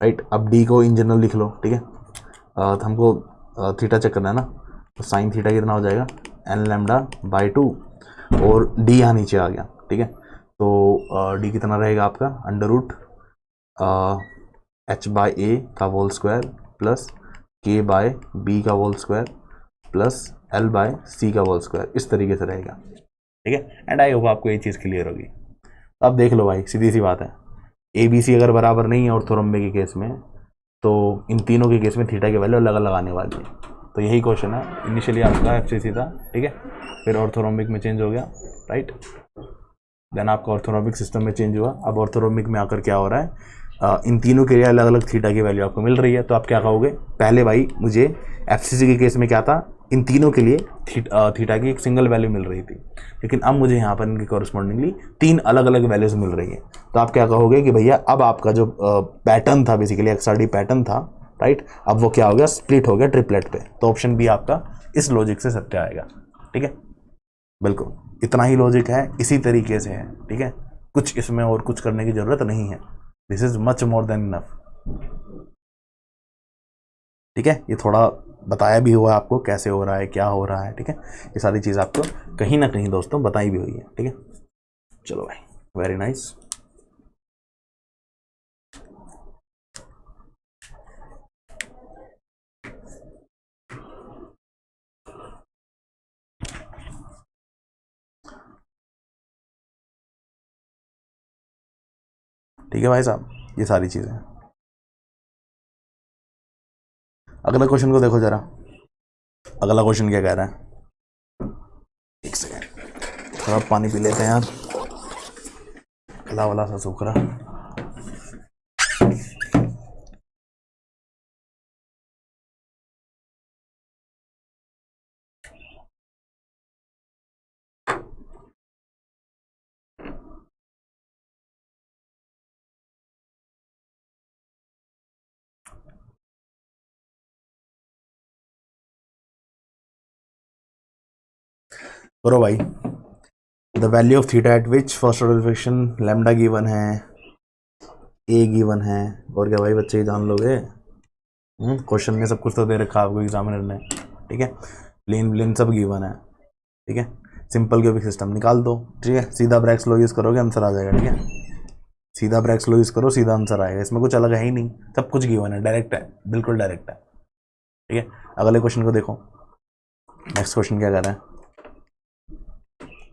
राइट। अब डी को इन जनरल लिख लो, ठीक है, तो हमको थीटा चेक करना है ना, तो साइन थीटा कितना हो जाएगा एन लैम्डा बाई 2, और डी यहाँ नीचे आ गया, ठीक है। तो डी कितना रहेगा आपका, under root H by A का whole square plus K by B का whole square plus L by C का होल स्क्वायर, इस तरीके से रहेगा, ठीक है। एंड आई होप आपको ये चीज़ क्लियर होगी। तो अब देख लो भाई, सीधी सी बात है, ए बी सी अगर बराबर नहीं है ऑर्थोरोम्बिक के केस में, तो इन तीनों के केस में थीटा की वैल्यू अलग अलग आने वाली है। तो यही क्वेश्चन है, इनिशियली आपका एफसीसी था, ठीक है, फिर ऑर्थोरोम्बिक में चेंज हो गया, राइट, देन आपका ऑर्थोरोम्बिक सिस्टम में चेंज हुआ। अब ऑर्थोरोम्बिक में आकर क्या हो रहा है, इन तीनों के लिए अलग अलग थीटा की वैल्यू आपको मिल रही है। तो आप क्या कहोगे, पहले भाई मुझे एफसीसी के केस में क्या था, इन तीनों के लिए थीटा की एक सिंगल वैल्यू मिल रही थी, लेकिन अब मुझे यहाँ पर इनकी कॉरस्पॉन्डिंगली तीन अलग अलग वैल्यूज मिल रही है। तो आप क्या कहोगे कि भैया अब आपका जो पैटर्न था, बेसिकली एक्सआरडी पैटर्न था, राइट, अब वो क्या हो गया, स्प्लिट हो गया ट्रिपलेट पे। तो ऑप्शन बी आपका इस लॉजिक से सत्य आएगा, ठीक है। बिल्कुल इतना ही लॉजिक है, इसी तरीके से है, ठीक है, कुछ इसमें और कुछ करने की जरूरत नहीं है, this is much more than enough, ठीक है। ये थोड़ा बताया भी हुआ है आपको कैसे हो रहा है, क्या हो रहा है, ठीक है, ये सारी चीज़ आपको कहीं ना कहीं दोस्तों बताई भी हुई है, ठीक है। चलो भाई, वेरी नाइस। ठीक है भाई साहब, ये सारी चीज़ें। अगला क्वेश्चन को देखो जरा, अगला क्वेश्चन क्या कह रहा है, एक सेकेंड, थोड़ा पानी पी लेते हैं यार, गला वाला सा सूख रहा। करो भाई, the value of theta eight which first order differential lambda given है, ए गिवन है, और क्या भाई बच्चे ही जान लोगे, क्वेश्चन में सब कुछ तो दे रखा है आपको एग्जामिनर ने, ठीक है, प्लेन प्लेन सब गिवन है, ठीक है। सिंपल क्यूबिक सिस्टम निकाल दो, ठीक है, सीधा ब्रैकेट्स लो यूज़ करोगे आंसर आ जाएगा, ठीक है, सीधा ब्रैकेट्स लो यूज़ करो सीधा आंसर आएगा, इसमें कुछ अलग है ही नहीं, सब कुछ गिवन है, डायरेक्ट है, बिल्कुल डायरेक्ट है, ठीक है। अगले क्वेश्चन को देखो, नेक्स्ट क्वेश्चन क्या कर रहा है,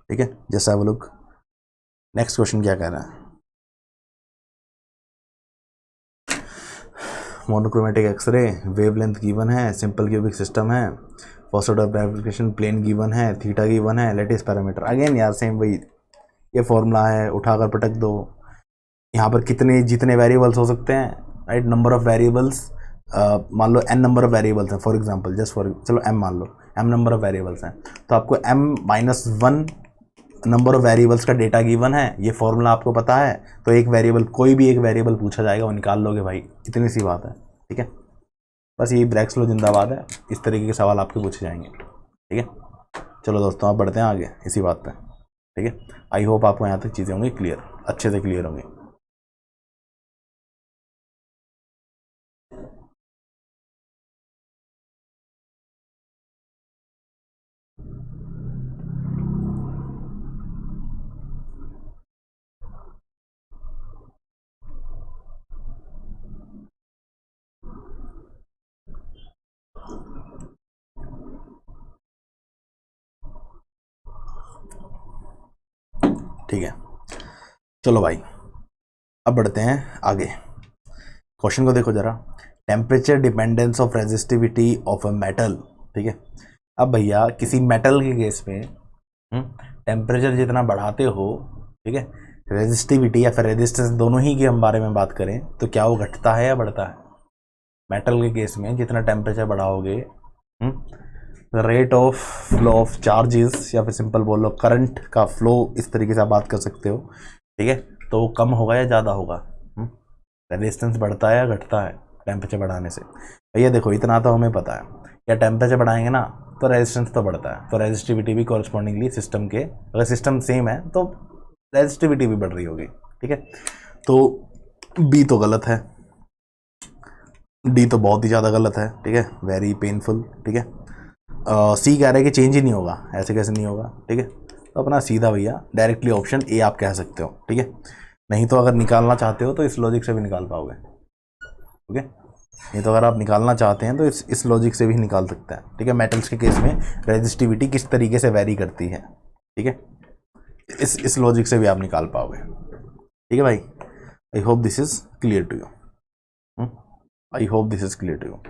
ठीक है, जैसा वो लोग, नेक्स्ट क्वेश्चन क्या कह रहा है, मोनोक्रोमेटिक एक्सरे, वेवलेंथ गिवन है, सिंपल क्यूबिक सिस्टम है, first order verification plane given है, थीटा गिवन है, लेटिस पैरामीटर, अगेन यार सेम वही, ये फॉर्मूला है, उठाकर पटक दो। यहाँ पर कितने जितने वेरिएबल्स हो सकते हैं, राइट, नंबर ऑफ वेरिएबल्स, मान लो n नंबर ऑफ वेरिएबल्स हैं फॉर एग्जांपल, जस्ट फॉर चलो m मान लो, m नंबर ऑफ वेरिएबल्स हैं, तो आपको m-1 नंबर ऑफ वेरिएबल्स का डेटा गिवन है, ये फॉर्मूला आपको पता है, तो एक वेरिएबल, कोई भी एक वेरिएबल पूछा जाएगा वो निकाल लोगे भाई, इतनी सी बात है, ठीक है। बस ये ब्रैकेट्स लो जिंदाबाद है, इस तरीके के सवाल आपके पूछे जाएंगे, ठीक है। चलो दोस्तों आप बढ़ते हैं आगे इसी बात पे, ठीक है। आई होप आपको यहाँ तक चीज़ें होंगी क्लियर, अच्छे से क्लियर होंगी। ठीक है, चलो भाई अब बढ़ते हैं आगे, क्वेश्चन को देखो जरा, temperature dependence of resistivity of a metal, ठीक है। अब भैया किसी मेटल के केस में टेम्परेचर जितना बढ़ाते हो, ठीक है, रेजिस्टिविटी या फिर रेजिस्टेंस दोनों ही के हम बारे में बात करें तो क्या वो घटता है या बढ़ता है। मेटल के केस में जितना टेम्परेचर बढ़ाओगे, rate of flow of charges या फिर सिंपल बोल लो करंट का फ्लो, इस तरीके से आप बात कर सकते हो, ठीक है, तो वो कम होगा या ज़्यादा होगा, रेजिस्टेंस बढ़ता है या घटता है टेम्परेचर बढ़ाने से। भैया देखो इतना तो हमें पता है, या टेम्परेचर बढ़ाएंगे ना तो रेजिस्टेंस तो बढ़ता है, तो रेजिस्टिविटी भी कॉरस्पॉन्डिंगली सिस्टम के, अगर सिस्टम सेम है तो रेजिस्टिविटी भी बढ़ रही होगी, ठीक है। तो बी तो गलत है, डी तो बहुत ही ज़्यादा गलत है, ठीक है, वेरी पेनफुल, ठीक है। सी कह रहा है कि चेंज ही नहीं होगा, ऐसे कैसे नहीं होगा, ठीक है, तो अपना सीधा भैया डायरेक्टली ऑप्शन ए आप कह सकते हो, ठीक है। नहीं तो अगर निकालना चाहते हो तो इस लॉजिक से भी निकाल पाओगे, ओके। नहीं तो अगर आप निकालना चाहते हैं तो इस लॉजिक से भी निकाल सकते हैं, ठीक है। मेटल्स के केस में रेजिस्टिविटी किस तरीके से वेरी करती है, ठीक है, इस लॉजिक से भी आप निकाल पाओगे, ठीक है भाई। I hope this is clear to you, I hope this is clear to you.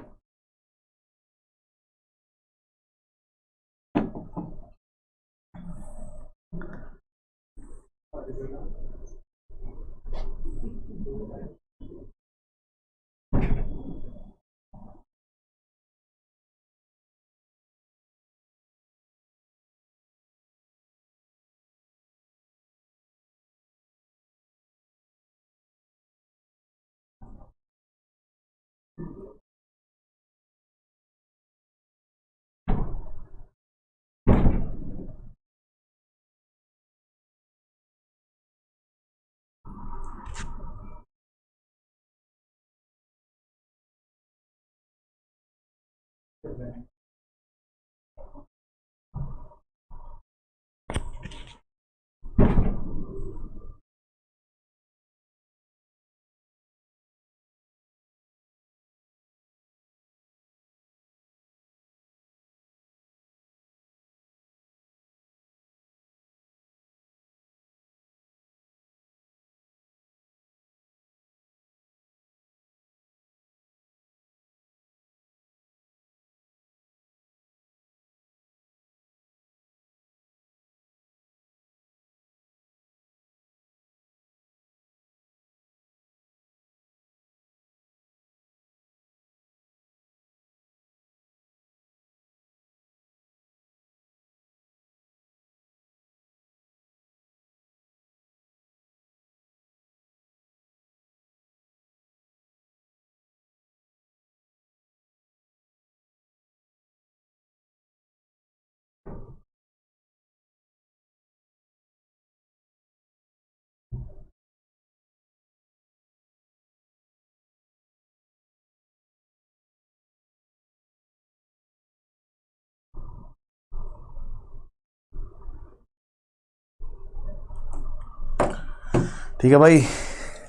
ठीक है भाई,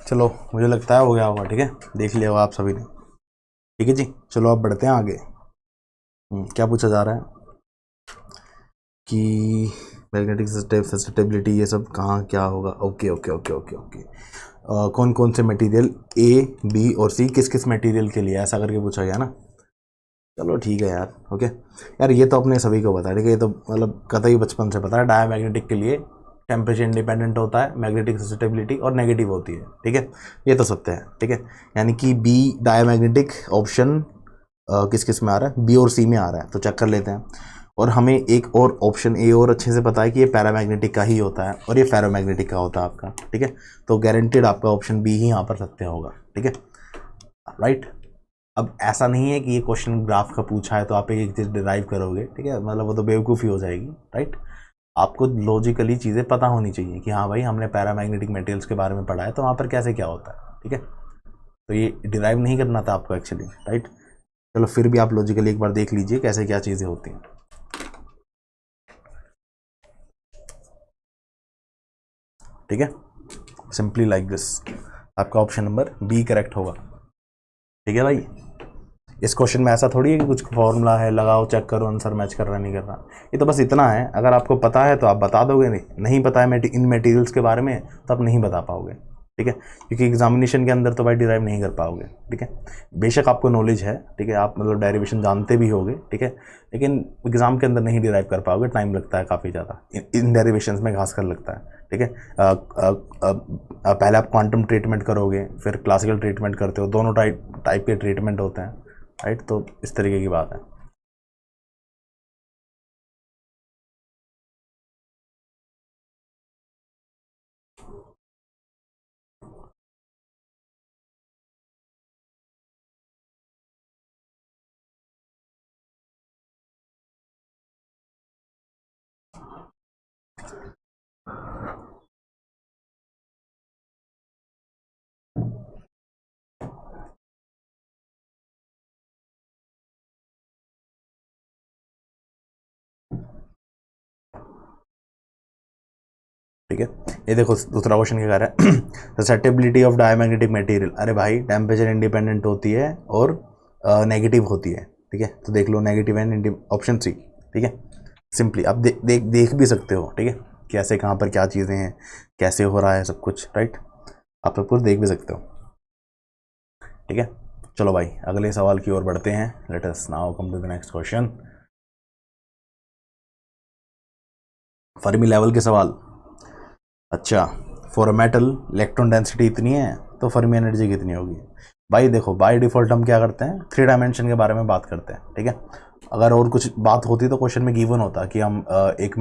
चलो मुझे लगता है हो गया होगा, ठीक है, देख लिया होगा आप सभी ने, ठीक है जी। चलो अब बढ़ते हैं आगे। क्या पूछा जा रहा है कि मैग्नेटिक सस्टेबिलिटी ये सब कहाँ क्या होगा। Okay okay okay okay okay. कौन कौन से मटेरियल ए बी और सी किस किस मटेरियल के लिए ऐसा करके पूछा गया ना। चलो ठीक है यार, ओके। यार ये तो अपने सभी को पता है, ठीक है, ये तो मतलब कतई बचपन से पता है। डायमैग्नेटिक के लिए टेम्परेचर इंडिपेंडेंट होता है, मैग्नेटिक सस्टेबिलिटी और नेगेटिव होती है, ठीक है, ये तो सत्य है, ठीक है। यानी कि बी डायमैग्नेटिक ऑप्शन किस किस में आ रहा है, बी और सी में आ रहा है, तो चेक कर लेते हैं। और हमें एक और ऑप्शन ए और अच्छे से पता है कि ये पैरामैग्नेटिक का ही होता है और ये फेरोमैग्नेटिक का होता है आपका, ठीक है। तो गारंटेड आपका ऑप्शन बी ही यहाँ पर सत्य होगा, ठीक है, राइट। अब ऐसा नहीं है कि ये क्वेश्चन ग्राफ का पूछा है तो आप एक चीज़ डिराइव करोगे, ठीक है, मतलब वो तो बेवकूफ़ी हो जाएगी, राइट। आपको लॉजिकली चीज़ें पता होनी चाहिए कि हाँ भाई हमने पैरामैग्नेटिक मटेरियल्स के बारे में पढ़ा है तो वहाँ पर कैसे क्या होता है, ठीक है। तो ये डिराइव नहीं करना था आपको एक्चुअली, राइट। चलो फिर भी आप लॉजिकली एक बार देख लीजिए कैसे क्या चीज़ें होती हैं, ठीक है। सिंपली लाइक दिस, आपका ऑप्शन नंबर बी करेक्ट होगा, ठीक है भाई। इस क्वेश्चन में ऐसा थोड़ी है कि कुछ फॉर्मूला है लगाओ चेक करो आंसर मैच कर रहा नहीं कर रहा। ये तो बस इतना है, अगर आपको पता है तो आप बता दोगे, नहीं पता है इन मटेरियल्स के बारे में तो आप नहीं बता पाओगे, ठीक है, क्योंकि एग्जामिनेशन के अंदर तो भाई डिराइव नहीं कर पाओगे, ठीक है। बेशक आपको नॉलेज है, ठीक है, आप मतलब डेरिवेशन जानते भी होगे, ठीक है, लेकिन एग्जाम के अंदर नहीं डिराइव कर पाओगे, टाइम लगता है काफ़ी ज़्यादा इन डेरिवेशन में, खास कर लगता है, ठीक है। पहले आप क्वांटम ट्रीटमेंट करोगे फिर क्लासिकल ट्रीटमेंट करते हो, दोनों टाइप के ट्रीटमेंट होते हैं, राइट। तो इस तरीके की बात है। ठीक है। ये देखो दूसरा क्वेश्चन क्या कह रहा है, ससेप्टिबिलिटी ऑफ डायमैग्नेटिक मटेरियल। अरे भाई टेम्परेचर इंडिपेंडेंट होती है और नेगेटिव होती है, ठीक है। तो देख लो नेगेटिव एंड ऑप्शन सी, ठीक है। सिंपली आप देख भी सकते हो, ठीक है, कैसे कहाँ पर क्या चीज़ें हैं, कैसे हो रहा है सब कुछ, राइट। आप सब कुछ देख भी सकते हो, ठीक है। चलो भाई अगले सवाल की ओर बढ़ते हैं। Let us now come to the next question. Fermi level के सवाल। अच्छा, for a metal electron density इतनी है तो फर्मी एनर्जी कितनी होगी। भाई देखो बाय डिफॉल्ट हम क्या करते हैं, 3 डायमेंशन के बारे में बात करते हैं, ठीक है। अगर और कुछ बात होती तो क्वेश्चन में गिवन होता कि हम एक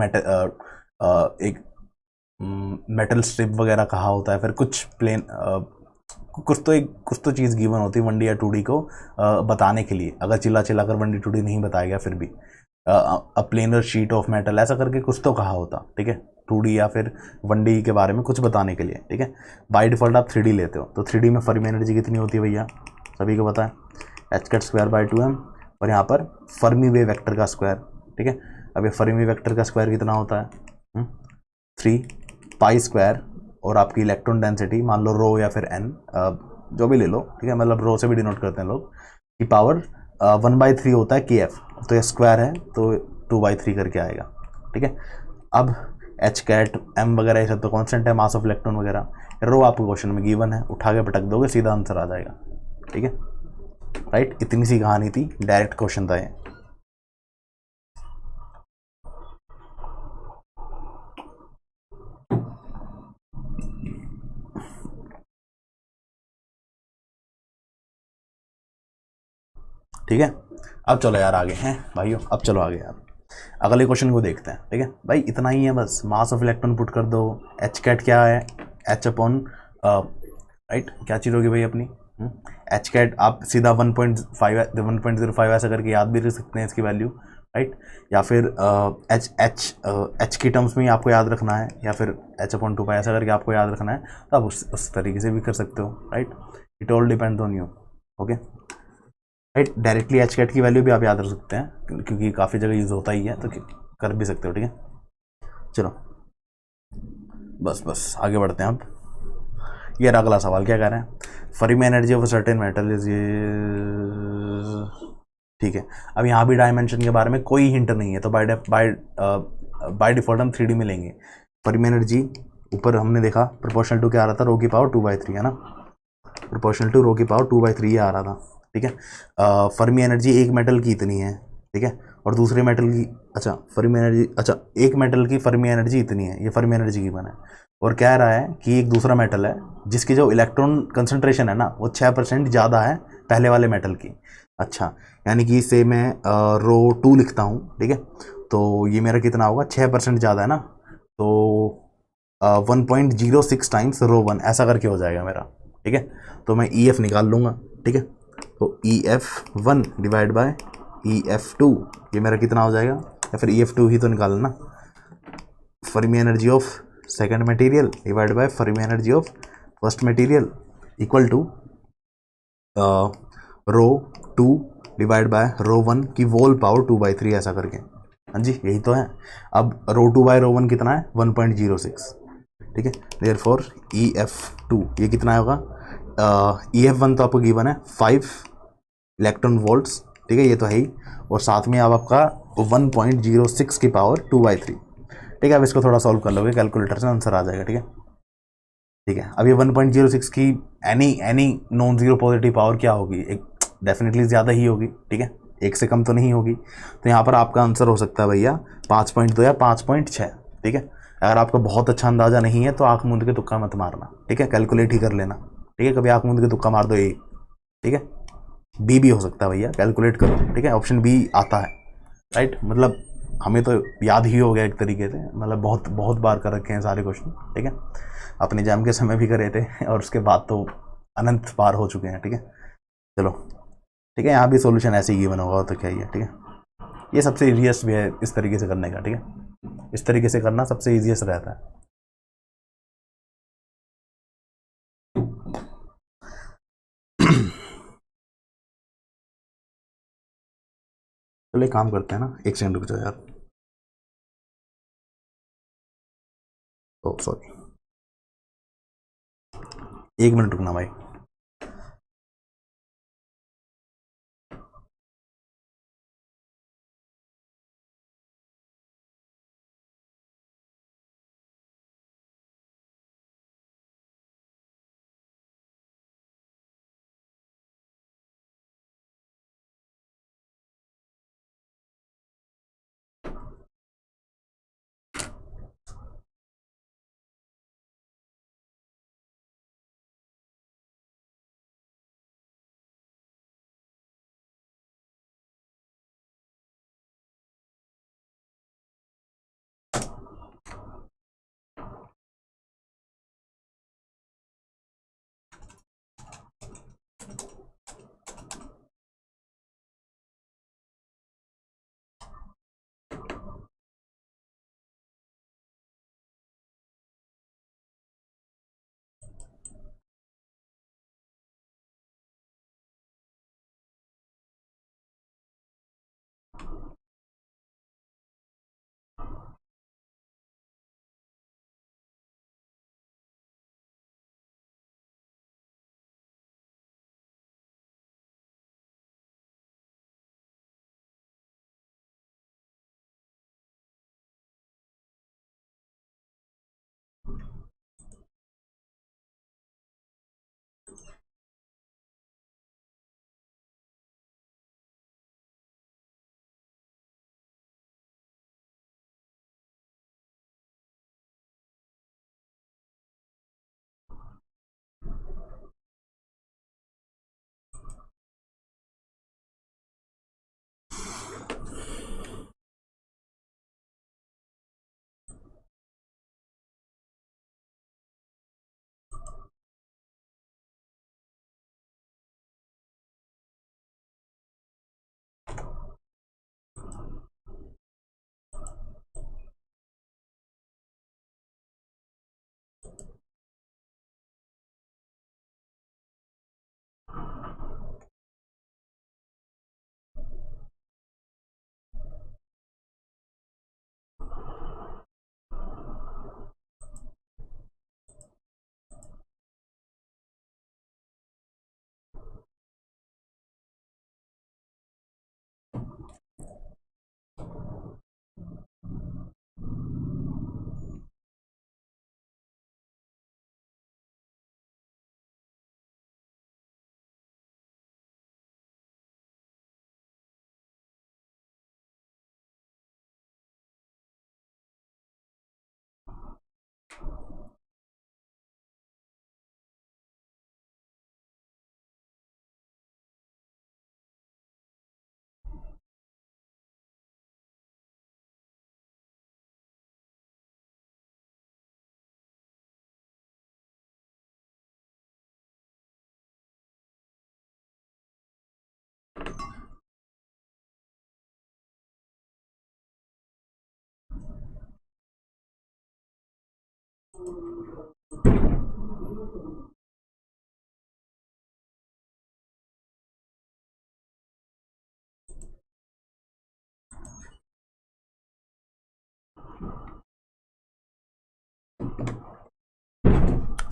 मेटल स्ट्रिप वगैरह कहा होता है, फिर कुछ प्लेन कुछ तो चीज़ गिवन होती 1D या 2D को बताने के लिए। अगर चिल्ला चिल्ला कर 1D 2D नहीं बताया गया फिर भी अ प्लेनर शीट ऑफ मेटल ऐसा करके कुछ तो कहा होता, ठीक है, 2D या फिर 1D के बारे में कुछ बताने के लिए, ठीक है। बाय डिफॉल्ट आप 3D लेते हो, तो 3D में फर्मी एनर्जी कितनी होती है भैया, सभी को पता है, h²/2m। और यहाँ पर फर्मी वेव वेक्टर का स्क्वायर, ठीक है। अब ये फर्मी वेक्टर का स्क्वायर कितना होता है, 3 पाई²। और आपकी इलेक्ट्रॉन डेंसिटी मान लो रो या फिर एन, जो भी ले लो, ठीक है, मतलब रो से भी डिनोट करते हैं लोग, की पावर 1/3 होता है KF। तो ये स्क्वायर है तो 2/3 करके आएगा, ठीक है। अब h m वगैरह ये सब तो कांस्टेंट है, मास ऑफ इलेक्ट्रॉन वगैरह। रो आपको क्वेश्चन में गिवन है, उठा के पटक दोगे सीधा आंसर आ जाएगा, ठीक है, राइट। इतनी सी कहानी थी, डायरेक्ट क्वेश्चन था ये। ठीक है, अब चलो यार आगे हैं भाइयों, अब चलो आगे यार, अगले क्वेश्चन को देखते हैं, ठीक है भाई। इतना ही है बस, मास ऑफ इलेक्ट्रॉन पुट कर दो, h क्या है, h/, राइट, क्या चीज़ होगी भाई अपनी h आप सीधा 1.05 ऐसा करके याद भी रख सकते हैं इसकी वैल्यू, राइट। या फिर एच की टर्म्स में ही आपको याद रखना है, या फिर h/2 ऐसा करके आपको याद रखना है, तो आप उस तरीके से भी कर सकते हो, right. It all depend on you, okay, right. Directly h की वैल्यू भी आप याद रख सकते हैं क्योंकि काफ़ी जगह यूज़ होता ही है, तो कर भी सकते हो, ठीक है। चलो बस आगे बढ़ते हैं अब। ये अगला सवाल क्या कह रहे हैं, Fermi energy of certain metal is, ठीक है। अब यहाँ भी डायमेंशन के बारे में कोई हिंट नहीं है, तो बाय डिफॉल्ट हम 3D में लेंगे। फर्मी एनर्जी ऊपर हमने देखा प्रोपोर्शनल टू क्या आ रहा था, रो की पावर 2/3 है ना, प्रोपोर्शनल टू रो की पावर 2/3 आ रहा था, ठीक है। फर्मी एनर्जी एक मेटल की इतनी है, ठीक है, और दूसरे मेटल की, अच्छा फर्मी एनर्जी, अच्छा एक मेटल की फर्मी एनर्जी इतनी है, ये फर्मी एनर्जी की बना है। और कह रहा है कि एक दूसरा मेटल है जिसकी जो इलेक्ट्रॉन कंसंट्रेशन है ना वो 6% ज़्यादा है पहले वाले मेटल की। अच्छा, यानी कि इसे मैं रो 2 लिखता हूँ, ठीक है। तो ये मेरा कितना होगा, 6% ज़्यादा है ना, तो 1.06 टाइम्स रो 1 ऐसा करके हो जाएगा मेरा, ठीक है। तो मैं EF निकाल लूँगा, ठीक है। तो EF1 डिवाइड बाय EF2 ये मेरा कितना हो जाएगा, या फिर EF2 ही तो निकालना ना, Fermi energy of second material divide by Fermi energy of first material equal to rho 2 divide by rho 1 की वोल पावर 2/3 ऐसा करके। हाँ जी यही तो है। अब रो 2/रो 1 कितना है, 1.06, ठीक है। देयरफॉर EF2 ये कितना होगा, EF1 तो आपको गिवन है 5 इलेक्ट्रॉन वोल्ट्स, ठीक है, ये तो है ही। और साथ में अब आपका 1.06 की पावर 2/3, ठीक है। अब इसको थोड़ा सॉल्व कर लोगे कैलकुलेटर से, आंसर आ जाएगा, ठीक है। ठीक है, अब ये 1.06 की any non zero positive power क्या होगी, एक डेफिनेटली ज़्यादा ही होगी, ठीक है, एक से कम तो नहीं होगी। तो यहाँ पर आपका आंसर हो सकता है भैया 5.2 या 5.6, ठीक है। अगर आपका बहुत अच्छा अंदाज़ा नहीं है तो आँख मूंद के तुक्का मत मारना, ठीक है, कैलकुलेट ही कर लेना, ठीक है। कभी आँख मूंद के तुक्का मार दो ए, ठीक है। बी भी हो सकता है भैया, कैलकुलेट करो, ठीक है, ऑप्शन बी आता है, राइट। मतलब हमें तो याद ही हो गया एक तरीके से, मतलब बहुत बहुत बार कर रखे हैं सारे क्वेश्चन, ठीक है। अपने एग्जाम के समय भी करे थे और उसके बाद तो अनंत बार हो चुके हैं, ठीक है। चलो ठीक है, यहाँ भी सॉल्यूशन ऐसे ही गिवन होगा तो क्या ही है, ठीक है। ये सबसे ईजीएस्ट भी है इस तरीके से करने का, ठीक है, इस तरीके से करना सबसे ईजीएस्ट रहता है। चलो एक काम करते हैं ना, एक सेकंड रुक जाओ यार। ओ सॉरी, 1 मिनट रुकना भाई।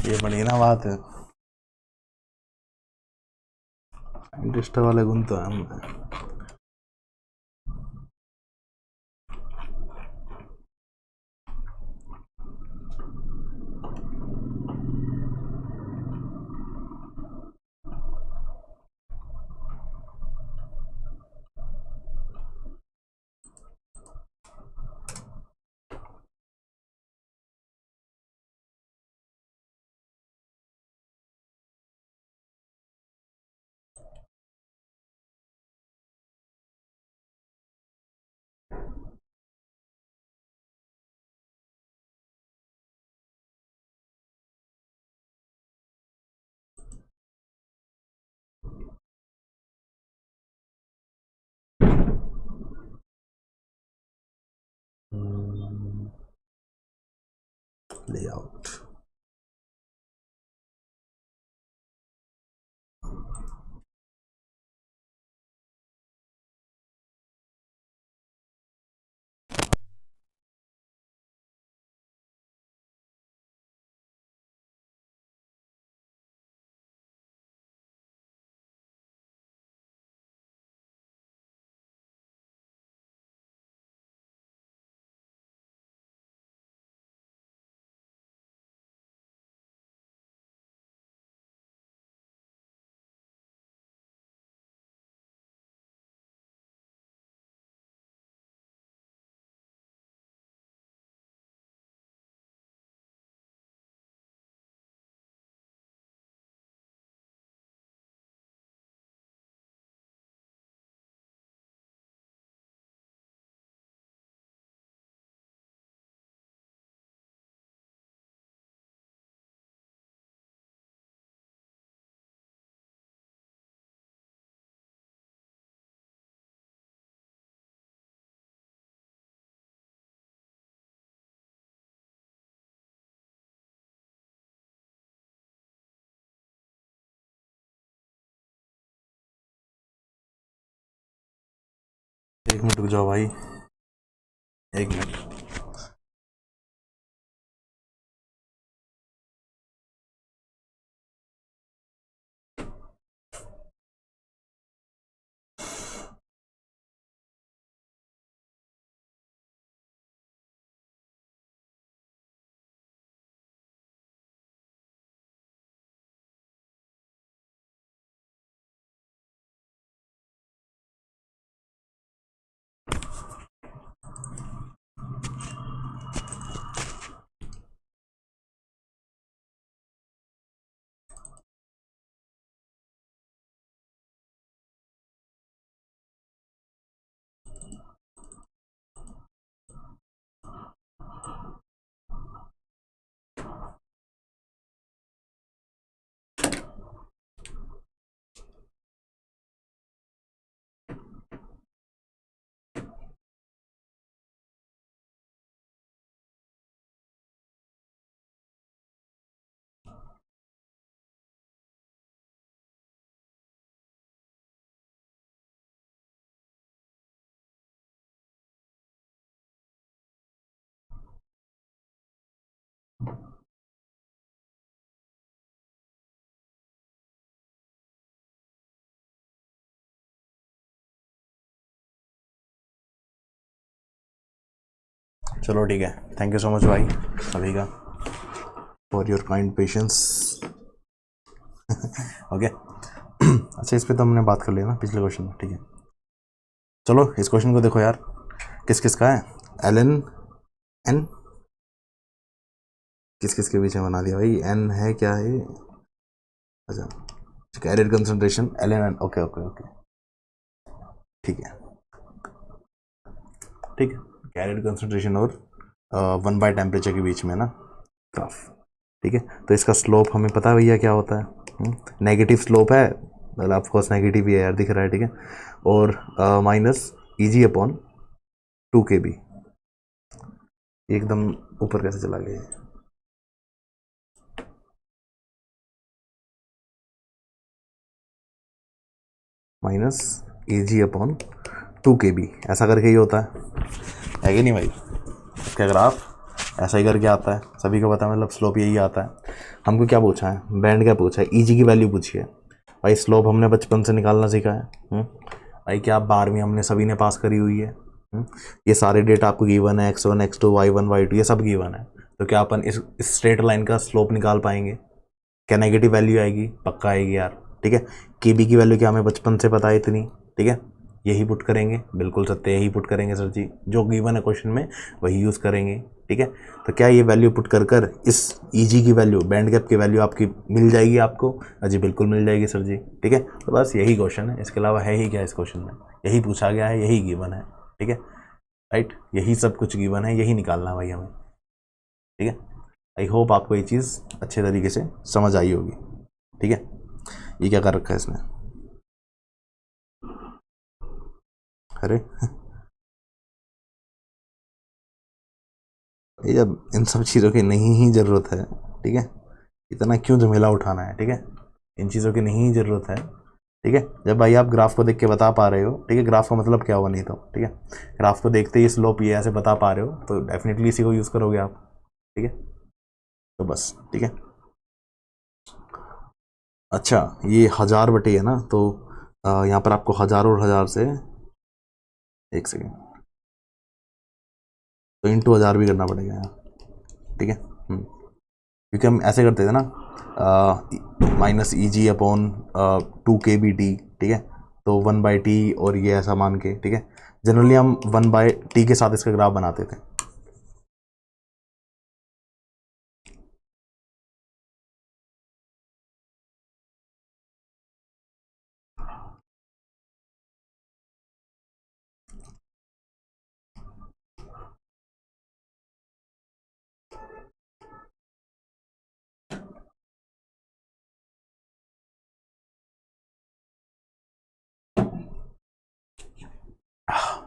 ये बड़ी ना बात है, साइंटिस्ट वाले गुण तो हम लेआउट एक मिनट रुक जाओ भाई, एक मिनट। चलो ठीक है, थैंक यू सो मच भाई सभी का for your kind patience. Okay अच्छा, इस पे तो हमने बात कर लिया ना पिछले क्वेश्चन में, ठीक है। चलो इस क्वेश्चन को देखो यार, किस किस का है, एल एन एन किस किस के बीच में बना दिया भाई, एन है क्या है, अच्छा carrier concentration L N N, okay okay okay ठीक है ठीक है, कैरियर कंसंट्रेशन और 1 बाय टेम्परेचर के बीच में ना ग्राफ, ठीक है। तो इसका स्लोप हमें पता है भैया क्या होता है, नेगेटिव स्लोप है, मतलब ऑफकोर्स नेगेटिव ही है यार, दिख रहा है, ठीक है। और माइनस ई जी अपॉन 2 kb, एकदम ऊपर कैसे चला गया, माइनस ए जी अपॉन 2 kb, ऐसा करके ही होता है कि नहीं भाई, इसका ग्राफ ऐसा ही करके आता है, सभी को पता है, मतलब स्लोप यही आता है। हमको क्या पूछा है, बैंड क्या पूछा है, ईजी की वैल्यू पूछी है भाई, स्लोप हमने बचपन से निकालना सीखा है भाई, क्या 12वीं हमने सभी ने पास करी हुई है। ये सारे डेटा आपको गिवन है, x1 x2 y1 y2 ये सब गिवन है, तो क्या अपन इस स्ट्रेट लाइन का स्लोप निकाल पाएंगे, क्या नेगेटिव वैल्यू आएगी, पक्का आएगी यार, ठीक है। केबी की वैल्यू क्या हमें बचपन से पता है इतनी, ठीक है, यही पुट करेंगे, बिल्कुल सत्य यही पुट करेंगे सर जी, जो गिवन है क्वेश्चन में वही यूज़ करेंगे, ठीक है। तो क्या ये वैल्यू पुट कर इस ईजी की वैल्यू, बैंड गैप की वैल्यू आपकी मिल जाएगी आपको, जी बिल्कुल मिल जाएगी सर जी, ठीक है। तो बस यही क्वेश्चन है, इसके अलावा है ही क्या इस क्वेश्चन में, यही पूछा गया है, यही गिवन है, ठीक है, राइट, यही सब कुछ गिवन है, यही निकालना है भाई हमें, ठीक है। आई होप आपको ये चीज़ अच्छे तरीके से समझ आई होगी, ठीक है। ये क्या कर रखा है इसने, अरे ये जब इन सब चीज़ों की नहीं ही ज़रूरत है, ठीक है, इतना क्यों झमेला उठाना है, ठीक है, इन चीज़ों की नहीं ही ज़रूरत है, ठीक है। जब भाई आप ग्राफ को देख के बता पा रहे हो, ठीक है, ग्राफ का मतलब क्या हुआ नहीं तो, ठीक है, ग्राफ को देखते ही स्लोप ये ऐसे बता पा रहे हो तो डेफिनेटली इसी को यूज़ करोगे आप, ठीक है। तो बस ठीक है। अच्छा ये 1000 बटे है ना, तो यहाँ पर आपको 1000 और 1000 से, एक सेकेंड, तो इंटू 1000 भी करना पड़ेगा यहाँ, ठीक है, क्योंकि हम ऐसे करते थे ना, माइनस ई जी अपॉन 2 kb/t, ठीक है, तो 1/t और ये ऐसा मान के, ठीक है, जनरली हम 1/t के साथ इसका ग्राफ बनाते थे,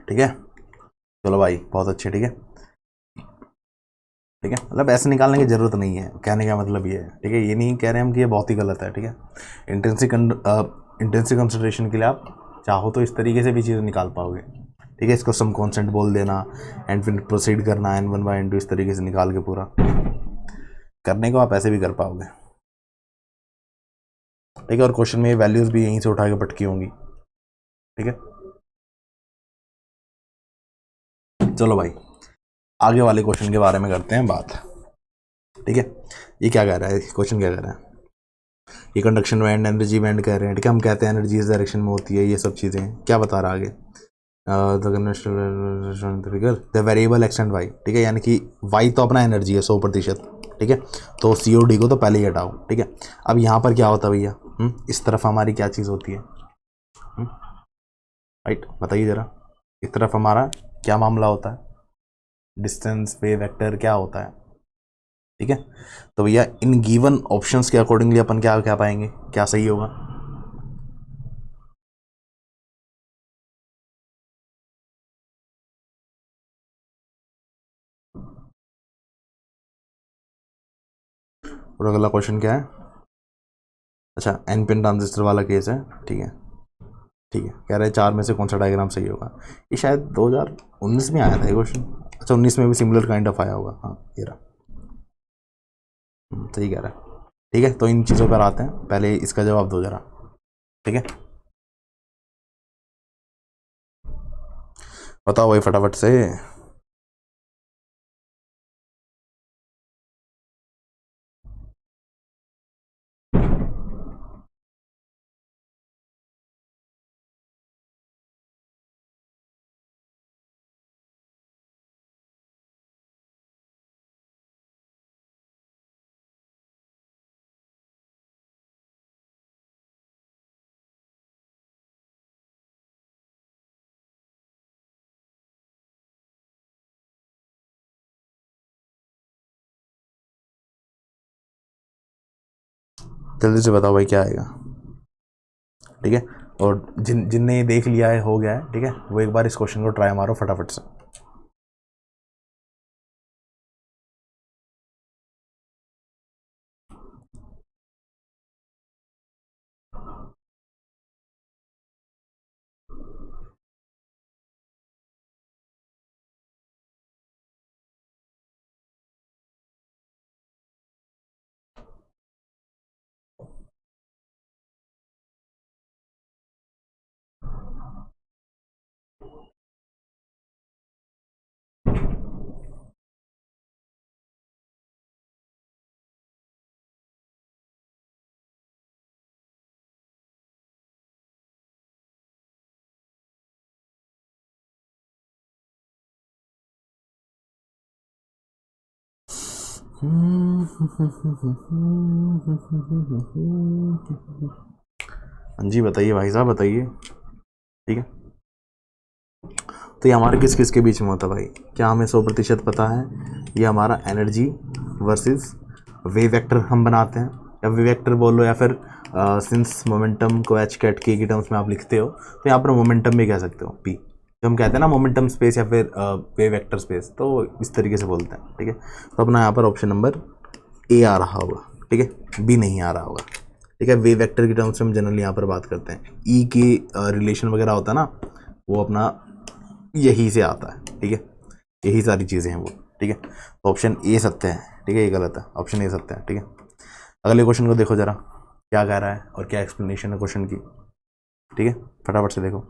ठीक है। चलो भाई बहुत अच्छे, ठीक है, ठीक है, मतलब ऐसे निकालने की ज़रूरत नहीं है, कहने का मतलब ये है, ठीक है, ये नहीं कह रहे हम कि ये बहुत ही गलत है, ठीक है। इंटेंसिव कंसिडरेशन के लिए आप चाहो तो इस तरीके से भी चीज़ निकाल पाओगे, ठीक है। इसको सम कॉन्स्टेंट बोल देना एंड फिर प्रोसीड करना n1/n2 इस तरीके से निकाल के पूरा करने को आप ऐसे भी कर पाओगे, ठीक है। और क्वेश्चन में वैल्यूज भी यहीं से उठा के पटकी होंगी, ठीक है। चलो भाई आगे वाले क्वेश्चन के बारे में करते हैं बात, ठीक है। ये क्या कह रहा है, क्वेश्चन क्या कह रहा है, ये कंडक्शन बैंड एनर्जी बैंड कह रहे हैं, ठीक है। हम कहते हैं एनर्जी इस डायरेक्शन में होती है, ये सब चीज़ें क्या बता रहा है आगे, the variable X and Y, ठीक है। यानी कि वाई तो अपना एनर्जी है 100%, ठीक है। तो COD को तो पहले ही हटाओ, ठीक है। अब यहाँ पर क्या होता है भैया, इस तरफ हमारी क्या चीज़ होती है, राइट, बताइए ज़रा। इस तरफ हमारा क्या मामला होता है, डिस्टेंस वेव वेक्टर क्या होता है, ठीक है। तो भैया इन गिवन ऑप्शंस के अकॉर्डिंगली अपन क्या क्या पाएंगे, क्या सही होगा। और अगला क्वेश्चन क्या है, अच्छा एन पिन ट्रांजिस्टर वाला केस है, ठीक है, ठीक है। कह रहे हैं 4 में से कौन सा डायग्राम सही होगा। ये शायद 2019 में आया था ये क्वेश्चन, अच्छा 19 में भी सिमिलर काइंड ऑफ आया होगा, हाँ ये रहा, सही कह रहा है, ठीक है। तो इन चीज़ों पर आते हैं, पहले इसका जवाब दो जरा, ठीक है। बताओ भाई फटाफट से। जल्दी से बताओ भाई क्या आएगा, ठीक है। और जिनने ये देख लिया है हो गया है, ठीक है, वो एक बार इस क्वेश्चन को ट्राई मारो फटाफट से। हाँ जी बताइए भाई साहब बताइए, ठीक है। तो ये हमारे किस किस के बीच में होता है भाई, क्या हमें 100% पता है। ये हमारा एनर्जी वर्सेस वेव वेक्टर हम बनाते हैं, या वेव वेक्टर बोलो, या फिर सिंस मोमेंटम को एच कैट के टर्म्स में आप लिखते हो तो यहाँ पर मोमेंटम भी कह सकते हो, पी जो हम कहते हैं ना मोमेंटम स्पेस या फिर वेव वेक्टर स्पेस, तो इस तरीके से बोलते हैं, ठीक है। तो अपना यहाँ पर ऑप्शन नंबर ए आ रहा होगा, ठीक है, बी नहीं आ रहा होगा, ठीक है। वेव वेक्टर की टर्म्स में हम जनरली यहाँ पर बात करते हैं, ई की रिलेशन वगैरह होता है ना, वो अपना यही से आता है, ठीक है। यही सारी चीज़ें हैं वो, ठीक है। तो ऑप्शन ए सत्य है, ठीक है, ये गलत है, ऑप्शन ए सत्य है, ठीक है। अगले क्वेश्चन को देखो जरा क्या कह रहा है और क्या एक्सप्लेनेशन है क्वेश्चन की, ठीक है, फटाफट से देखो।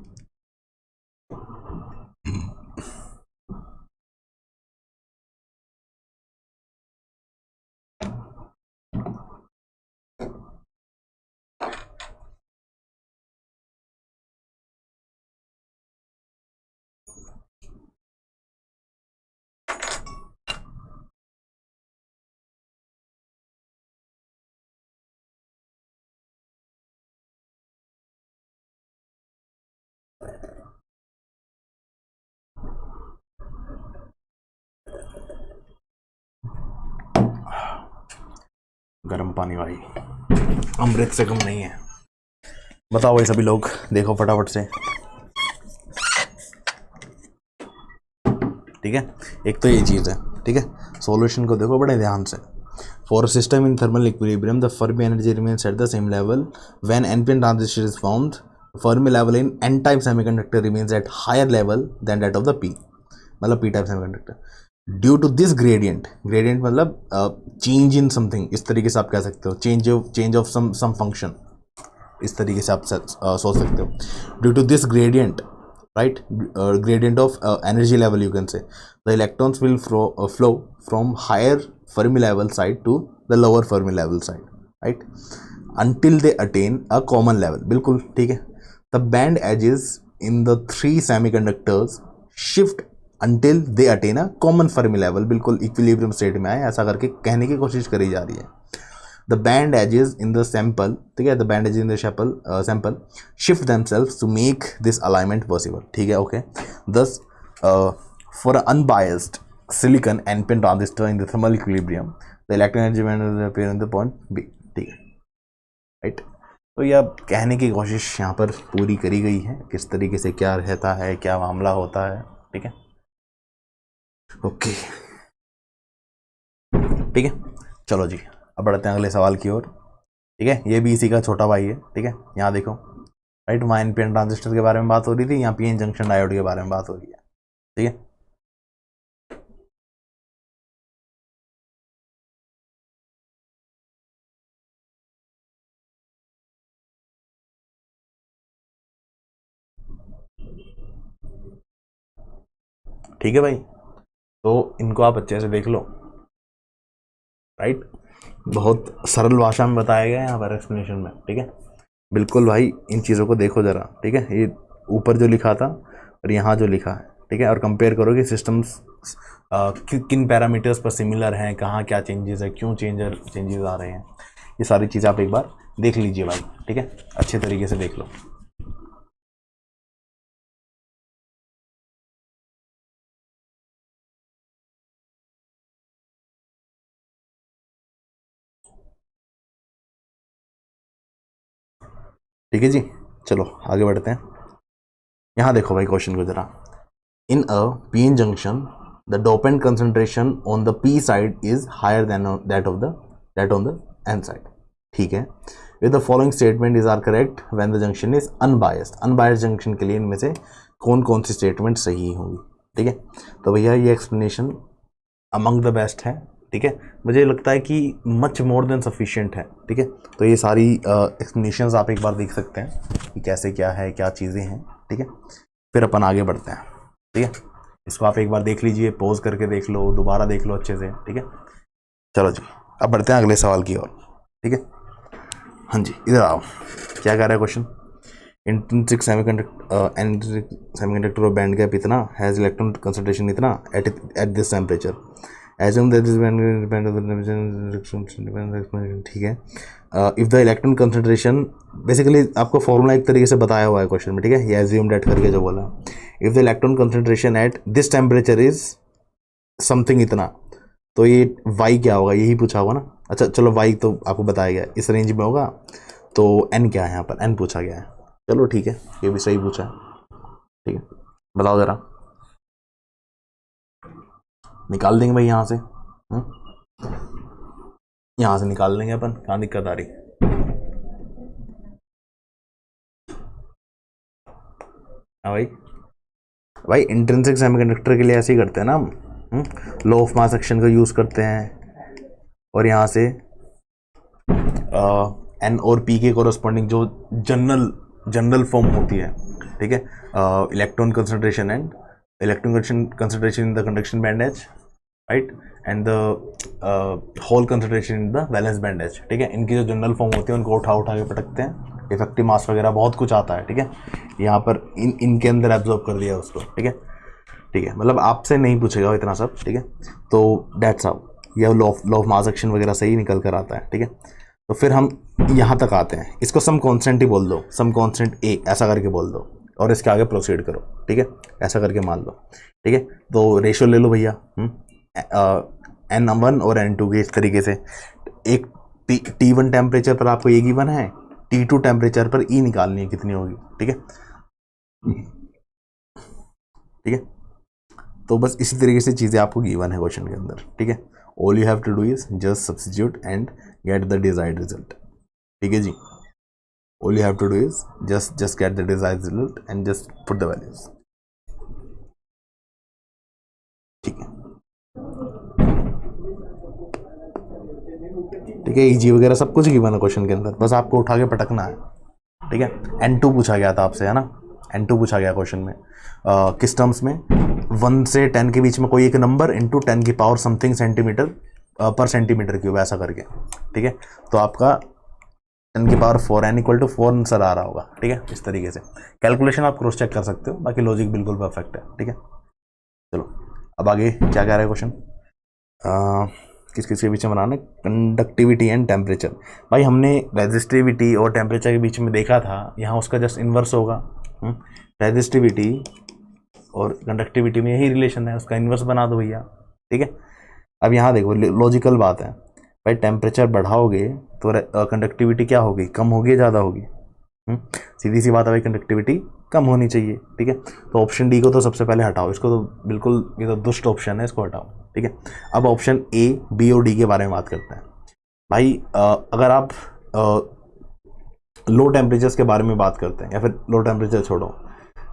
गर्म पानी भाई अमृत से कम नहीं है। बताओ भाई सभी लोग देखो फटाफट से, ठीक है। एक तो ये चीज़ है, ठीक है। सॉल्यूशन को देखो बड़े ध्यान से। For system in thermal equilibrium the Fermi energy remains at the same level when NPN transistor is found Fermi level in N type semiconductor remains at higher level than that of the P, मतलब P type semiconductor. Due to this gradient, gradient मतलब चेंज इन समथिंग, इस तरीके से आप कह सकते हो, चेंज ऑफ सम फंक्शन, इस तरीके से आप सोच सकते हो। Due to this gradient, right, gradient of energy level, you can say the electrons will flow from higher Fermi level side to the lower Fermi level side, right, until they attain a common level। बिल्कुल ठीक है। the band edges in the three semiconductors shift until they attain a common Fermi level, बिल्कुल equilibrium state में आए, ऐसा करके कहने की कोशिश करी जा रही है। the band edges in the sample, ठीक है, the band edges in the sample shift themselves to make this alignment possible, ठीक है, okay। thus for an unbiased silicon n-pin transistor in the thermal equilibrium the electron energy band will appear in the point B, ठीक है, right। तो यह कहने की कोशिश यहाँ पर पूरी करी गई है, किस तरीके से क्या रहता है, क्या मामला होता है, ठीक है, ओके, ठीक है। चलो जी, अब बढ़ते हैं अगले सवाल की ओर, ठीक है। ये भी इसी का छोटा भाई है, ठीक है। यहाँ देखो, राइट, वहाँ एनपीएन ट्रांजिस्टर के बारे में बात हो रही थी, यहाँ पीएन जंक्शन डायोड के बारे में बात हो रही है, ठीक है। ठीक है भाई, तो इनको आप अच्छे से देख लो, राइट, बहुत सरल भाषा में बताया गया है यहाँ पर एक्सप्लेनेशन में, ठीक है। बिल्कुल भाई, इन चीज़ों को देखो ज़रा, ठीक है। ये ऊपर जो लिखा था और यहाँ जो लिखा है, ठीक है, और कंपेयर करो कि सिस्टम्स किन पैरामीटर्स पर सिमिलर हैं, कहाँ क्या चेंजेस है, क्यों चेंजेस आ रहे हैं, ये सारी चीज़ें आप एक बार देख लीजिए भाई, ठीक है, अच्छे तरीके से देख लो। ठीक है जी, चलो आगे बढ़ते हैं। यहाँ देखो भाई क्वेश्चन को जरा, in a PN junction the dopant concentration on the P side is higher than that on the N side, ठीक है। With the following statement is are correct when the junction is unbiased. Unbiased junction के लिए इनमें से कौन कौन सी स्टेटमेंट सही होंगी, ठीक है। तो भैया ये एक्सप्लेनेशन अमंग द बेस्ट है, ठीक है, मुझे लगता है कि मच मोर देन सफिशिएंट है, ठीक है। तो ये सारी एक्सप्लेनेशंस आप एक बार देख सकते हैं कि कैसे क्या है, क्या चीज़ें हैं, ठीक है। फिर अपन आगे बढ़ते हैं, ठीक है। इसको आप एक बार देख लीजिए, पॉज करके देख लो, दोबारा देख लो अच्छे से, ठीक है। चलो जी, अब बढ़ते हैं अगले सवाल की ओर, ठीक है। हाँ जी, इधर आओ, क्या कह रहा है क्वेश्चन, इंट्रिंसिक सेमीकंडक्टर और बैंड गैप इतना, हैज इलेक्ट्रॉन कंसंट्रेशन इतना at this temperature, assume that this band depend on the temperature, ठीक है। If the electron concentration, basically आपको फॉर्मूला एक तरीके से बताया हुआ है क्वेश्चन में, ठीक है, ये एज्यूम दैट करके जो बोला, if the electron concentration at this temperature is something इतना, तो ये वाई क्या होगा, यही पूछा होगा ना। अच्छा चलो, वाई तो आपको बताया गया इस रेंज में होगा, तो एन क्या है, यहाँ पर एन पूछा गया है, चलो ठीक है, ये भी सही पूछा है, ठीक है। बताओ ज़रा, निकाल देंगे भाई यहाँ से, यहाँ से निकाल लेंगे अपन, कहाँ दिक्कत आ रही। हाँ भाई, भाई इंट्रिंसिक सेमीकंडक्टर के लिए ऐसे ही करते हैं ना हम, लॉ ऑफ मास एक्शन का यूज़ करते हैं, और यहाँ से एन और पी के कोरस्पॉन्डिंग जो जनरल फॉर्म होती है, ठीक है, electron concentration and electron concentration in the conduction band edge, right, and the hole concentration in the valence band edge, ठीक है। इनकी जो जनरल फॉर्म होती है उनको उठा के पटकते हैं, इफेक्टिव मास वगैरह बहुत कुछ आता है, ठीक है। यहाँ पर इनके अंदर एब्जॉर्ब कर दिया उसको, ठीक है, ठीक है, मतलब आपसे नहीं पूछेगा इतना सब, ठीक है। तो दैट्स हाउ यह लॉ ऑफ मास एक्शन वगैरह सही निकल कर आता है, ठीक है। तो फिर हम यहाँ तक आते हैं, इसको सम कांस्टेंट ही बोल दो, सम कांस्टेंट ए ऐसा करके बोल दो, और इसके आगे प्रोसीड करो, ठीक है, ऐसा करके मान लो, ठीक है। तो रेशियो ले लो भैया, N1 और N2 के इस तरीके से, एक T1 टेम्परेचर पर आपको ये गिवन है, T2 टेम्परेचर पर ई निकालनी है कितनी होगी, ठीक है, ठीक है। तो बस इसी तरीके से चीज़ें आपको गिवन है क्वेश्चन के अंदर, ठीक है। All you have to do is just substitute and get the desired result, ठीक है जी। all you have to do is just get the desired result and just put the values. ठीक है, ठीक है, इजी वगैरह सब कुछ गिवन है क्वेश्चन के अंदर, बस आपको उठा के पटकना है। ठीक है, N2 पूछा गया था आपसे, है ना, N2 पूछा गया क्वेश्चन में। किस टर्म्स में? 1 से 10 के बीच में कोई एक नंबर इंटू 10 की power something centimetre per centimetre cube, ऐसा करके। ठीक है, तो आपका 10 की power 4 n equal to 4 answer आ रहा होगा। ठीक है, इस तरीके से कैलकुलेशन आप क्रॉस चेक कर सकते हो, बाकी लॉजिक बिल्कुल परफेक्ट है। ठीक है, चलो अब आगे क्या कह रहा है क्वेश्चन, किस किस के बीच में बनाना है? Conductivity and temperature. भाई हमने रेजिस्टिविटी और टेम्परेचर के बीच में देखा था, यहाँ उसका जस्ट इन्वर्स होगा। रेजिस्टिविटी और कंडक्टिविटी में यही रिलेशन है, उसका इन्वर्स बना दो भैया। ठीक है, अब यहाँ देखो लॉजिकल बात है भाई, टेम्परेचर बढ़ाओगे तो कंडक्टिविटी क्या होगी, कम होगी, ज़्यादा होगी? सीधी सी बात है भाई, कंडक्टिविटी कम होनी चाहिए। ठीक है, तो ऑप्शन डी को तो सबसे पहले हटाओ, इसको तो बिल्कुल, ये तो दुष्ट ऑप्शन है, इसको हटाओ। ठीक है, अब ऑप्शन ए, बी और डी के बारे में बात करते हैं। भाई अगर आप लो टेम्परेचर्स के बारे में बात करते हैं, या फिर लो टेम्परेचर छोड़ो,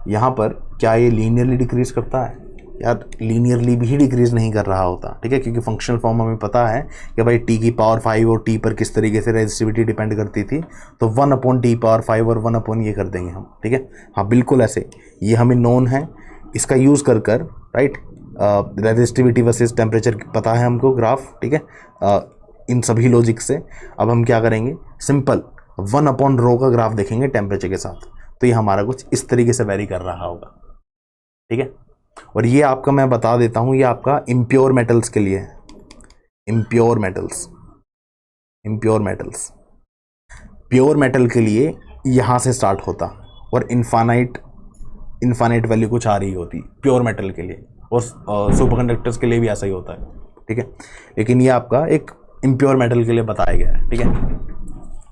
यहाँ पर क्या ये लीनियरली डिक्रीज करता है? यार लीनियरली भी डिक्रीज नहीं कर रहा होता। ठीक है, क्योंकि फंक्शनल फॉर्म हमें पता है कि भाई टी की पावर 5 और टी पर किस तरीके से रेजिस्टिविटी डिपेंड करती थी, तो 1/t पावर 5 और 1 ये कर देंगे हम। ठीक है, हाँ बिल्कुल ऐसे, ये हमें नोन है, इसका यूज़ कर कर, राइट, रेजिस्टिविटी वर्सेस टेम्परेचर पता है हमको ग्राफ। ठीक है, इन सभी लॉजिक से अब हम क्या करेंगे, सिंपल 1/ρ का ग्राफ देखेंगे टेम्परेचर के साथ, तो ये हमारा कुछ इस तरीके से वेरी कर रहा होगा। ठीक है, और ये आपका मैं बता देता हूँ, ये आपका इम्प्योर मेटल्स के लिए है। Impure metals, impure metals, pure metal के लिए यहाँ से स्टार्ट होता और इनफाइनाइट वैल्यू कुछ आ रही होती प्योर मेटल के लिए, और सुपर कंडक्टर्स के लिए भी ऐसा ही होता है। ठीक है, लेकिन ये आपका एक इम्प्योर मेटल के लिए बताया गया है। ठीक है,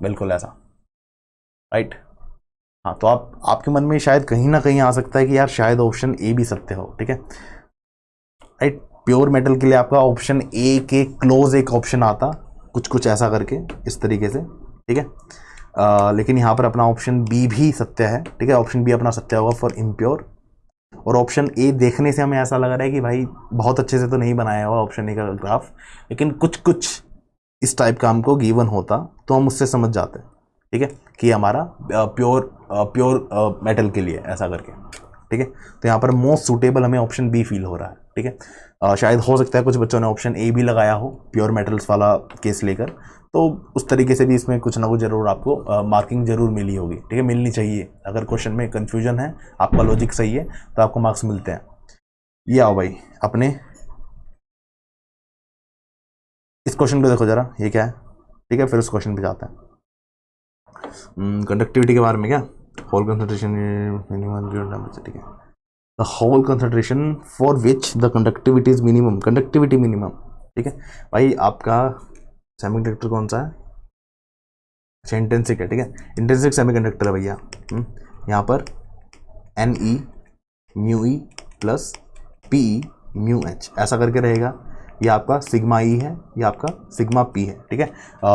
बिल्कुल ऐसा, राइट। हाँ, तो आपके मन में शायद कहीं ना कहीं आ सकता है कि यार शायद ऑप्शन ए भी सत्य हो। ठीक है, राइट, प्योर मेटल के लिए आपका ऑप्शन ए के क्लोज एक ऑप्शन आता, कुछ ऐसा करके इस तरीके से। ठीक है, लेकिन यहाँ पर अपना ऑप्शन बी भी सत्य है। ठीक है, ऑप्शन बी अपना सत्य होगा फॉर इम्प्योर, और ऑप्शन ए देखने से हमें ऐसा लग रहा है कि भाई बहुत अच्छे से तो नहीं बनाया हुआ ऑप्शन ए का ग्राफ, लेकिन कुछ इस टाइप का हमको गिवन होता तो हम उससे समझ जाते हैं। ठीक है, कि हमारा प्योर मेटल के लिए ऐसा करके। ठीक है, तो यहाँ पर मोस्ट सूटेबल हमें ऑप्शन बी फील हो रहा है। ठीक है, शायद हो सकता है कुछ बच्चों ने ऑप्शन ए भी लगाया हो प्योर मेटल्स वाला केस लेकर, तो उस तरीके से भी इसमें कुछ ना कुछ जरूर आपको मार्किंग जरूर मिली होगी। ठीक है, मिलनी चाहिए। अगर क्वेश्चन में कन्फ्यूजन है, आपका लॉजिक सही है, तो आपको मार्क्स मिलते हैं। ये आओ भाई अपने इस क्वेश्चन को देखो जरा, ये क्या है। ठीक है, फिर उस क्वेश्चन पे जाते हैं। कंडक्टिविटी के बारे में, क्या होल कंसंट्रेशन मिनिमम टेम्परेचर। ठीक है, the hole concentration for which the conductivity is minimum, conductivity minimum. ठीक है भाई, आपका सेमीकंडक्टर कौन सा है? अच्छा, इंटेंसिक है। ठीक है, इंटेंसिक सेमीकंडक्टर है भैया। यहाँ पर Ne mu E plus P mu H ऐसा करके रहेगा। ये आपका सिग्मा ई है, ये आपका सिग्मा पी है। ठीक है,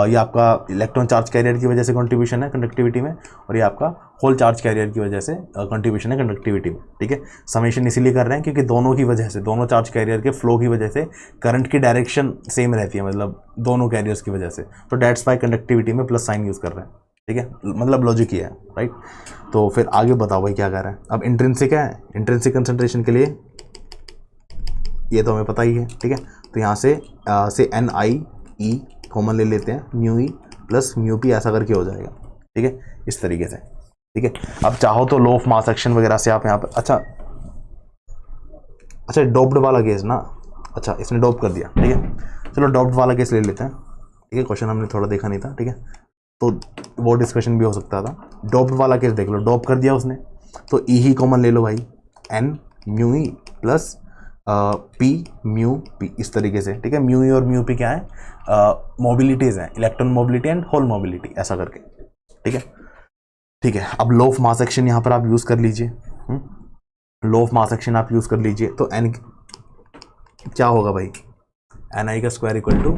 ये आपका इलेक्ट्रॉन चार्ज कैरियर की वजह से कंट्रीब्यूशन है कंडक्टिविटी में, और ये आपका होल चार्ज कैरियर की वजह से कंट्रीब्यूशन है कंडक्टिविटी में। ठीक है, समेशन इसीलिए कर रहे हैं क्योंकि दोनों की वजह से, दोनों चार्ज कैरियर के फ्लो की वजह से करंट की डायरेक्शन सेम रहती है, मतलब दोनों कैरियर्स की वजह से, तो डेट्स वाई कंडक्टिविटी में प्लस साइन यूज़ कर रहे हैं। ठीक है, मतलब लॉजिक ही है, राइट। तो फिर आगे बताओ भाई क्या कह रहा है। अब इंट्रिंसिक है, इंट्रिंसिक कंसंट्रेशन के लिए ये तो हमें पता ही है। ठीक है, तो यहाँ से NiE कॉमन ले लेते हैं, mu E plus mu P ऐसा करके हो जाएगा। ठीक है, इस तरीके से। ठीक है, अब चाहो तो लो ऑफ मास एक्शन वगैरह से आप यहाँ पर, अच्छा डोप्ड वाला केस ना, अच्छा इसने डोप कर दिया। ठीक है, चलो डोप्ड वाला केस ले लेते हैं। ठीक है, क्वेश्चन हमने थोड़ा देखा नहीं था। ठीक है, तो वो डिस्कशन भी हो सकता था। डोप्ड वाला केस देख लो, डोप कर दिया उसने, तो ई ही कॉमन ले लो भाई, N mu E plus P mu P इस तरीके से। ठीक है, म्यू ई और म्यू पी क्या है? मोबिलिटीज़ हैं, electron mobility and hole mobility ऐसा करके। ठीक है, ठीक है, अब लो ऑफ मास एक्शन यहाँ पर आप यूज़ कर लीजिए। लो ऑफ मास एक्शन आप यूज़ कर लीजिए, तो एन क्या होगा भाई? Ni का स्क्वायर इक्वल टू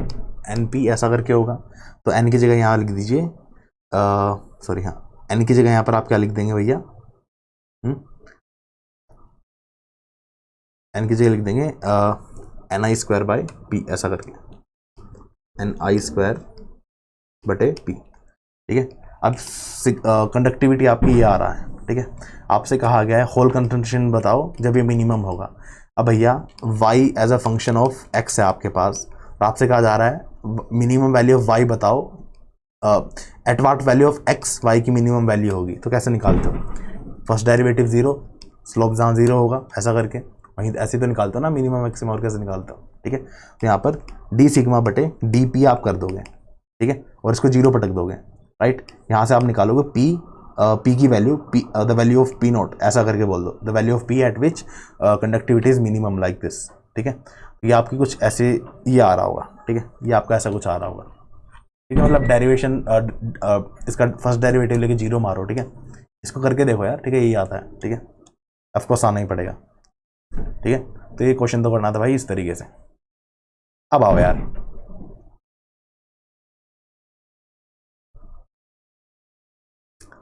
NP ऐसा करके होगा। तो N की जगह यहाँ लिख दीजिए, सॉरी हाँ, एन की जगह यहाँ पर आप क्या लिख देंगे भैया, एन की जगह लिख देंगे N I square by P, ऐसा करके एन आई स्क्वायर बटे पी, ठीक है। अब कंडक्टिविटी आपकी ये आ रहा है, ठीक है। आपसे कहा गया है होल कंसंट्रेशन बताओ जब ये मिनिमम होगा। अब भैया y as a function of x है आपके पास, तो आपसे कहा जा रहा है मिनिमम वैल्यू ऑफ y बताओ, at what value of x y की मिनिमम वैल्यू होगी। तो कैसे निकालते हो, फर्स्ट डेरिवेटिव 0, स्लोप जहाँ 0 होगा, ऐसा करके वहीं ऐसे तो निकालते हो ना मिनिमम मैक्सिमम, और कैसे निकालते हो, ठीक है। तो यहाँ पर डी सिग्मा बटे डी पी आप कर दोगे, ठीक है, और इसको 0 पटक दोगे, राइट। यहाँ से आप निकालोगे पी की value, the value of P not, ऐसा करके बोल दो, the value of P eight which conductivity is minimum like this, ठीक है। ये आपकी कुछ ऐसे ये आ रहा होगा, ठीक है, ये आपका ऐसा कुछ आ रहा होगा, ठीक है। मतलब डेरिवेशन इसका फर्स्ट डेरिवेटिव लेके 0 मारो, ठीक है, इसको करके देखो यार, ठीक है, यही आता है, ठीक है, ऑफकोर्स आना ही पड़ेगा, ठीक है। तो ये क्वेश्चन तो करना था भाई इस तरीके से। अब आओ यार,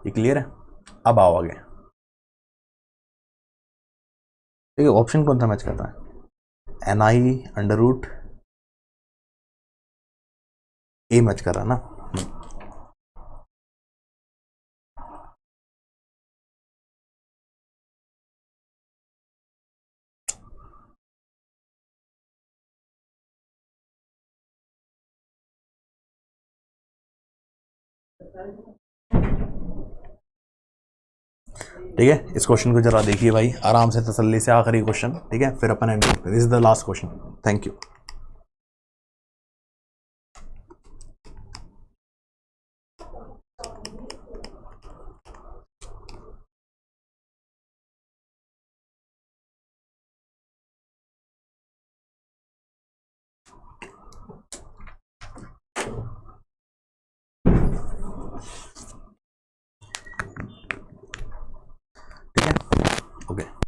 ये क्लियर है, अब आओ आगे, ठीक है। ऑप्शन कौन सा मैच करता है, एन आई अंडर रूट ए मैच कर रहा है ना, ठीक है। इस क्वेश्चन को जरा देखिए भाई आराम से तसल्ली से, आखिरी क्वेश्चन, ठीक है, फिर अपन एंड करते हैं। This is the last question, thank you. ठीक है, ओके।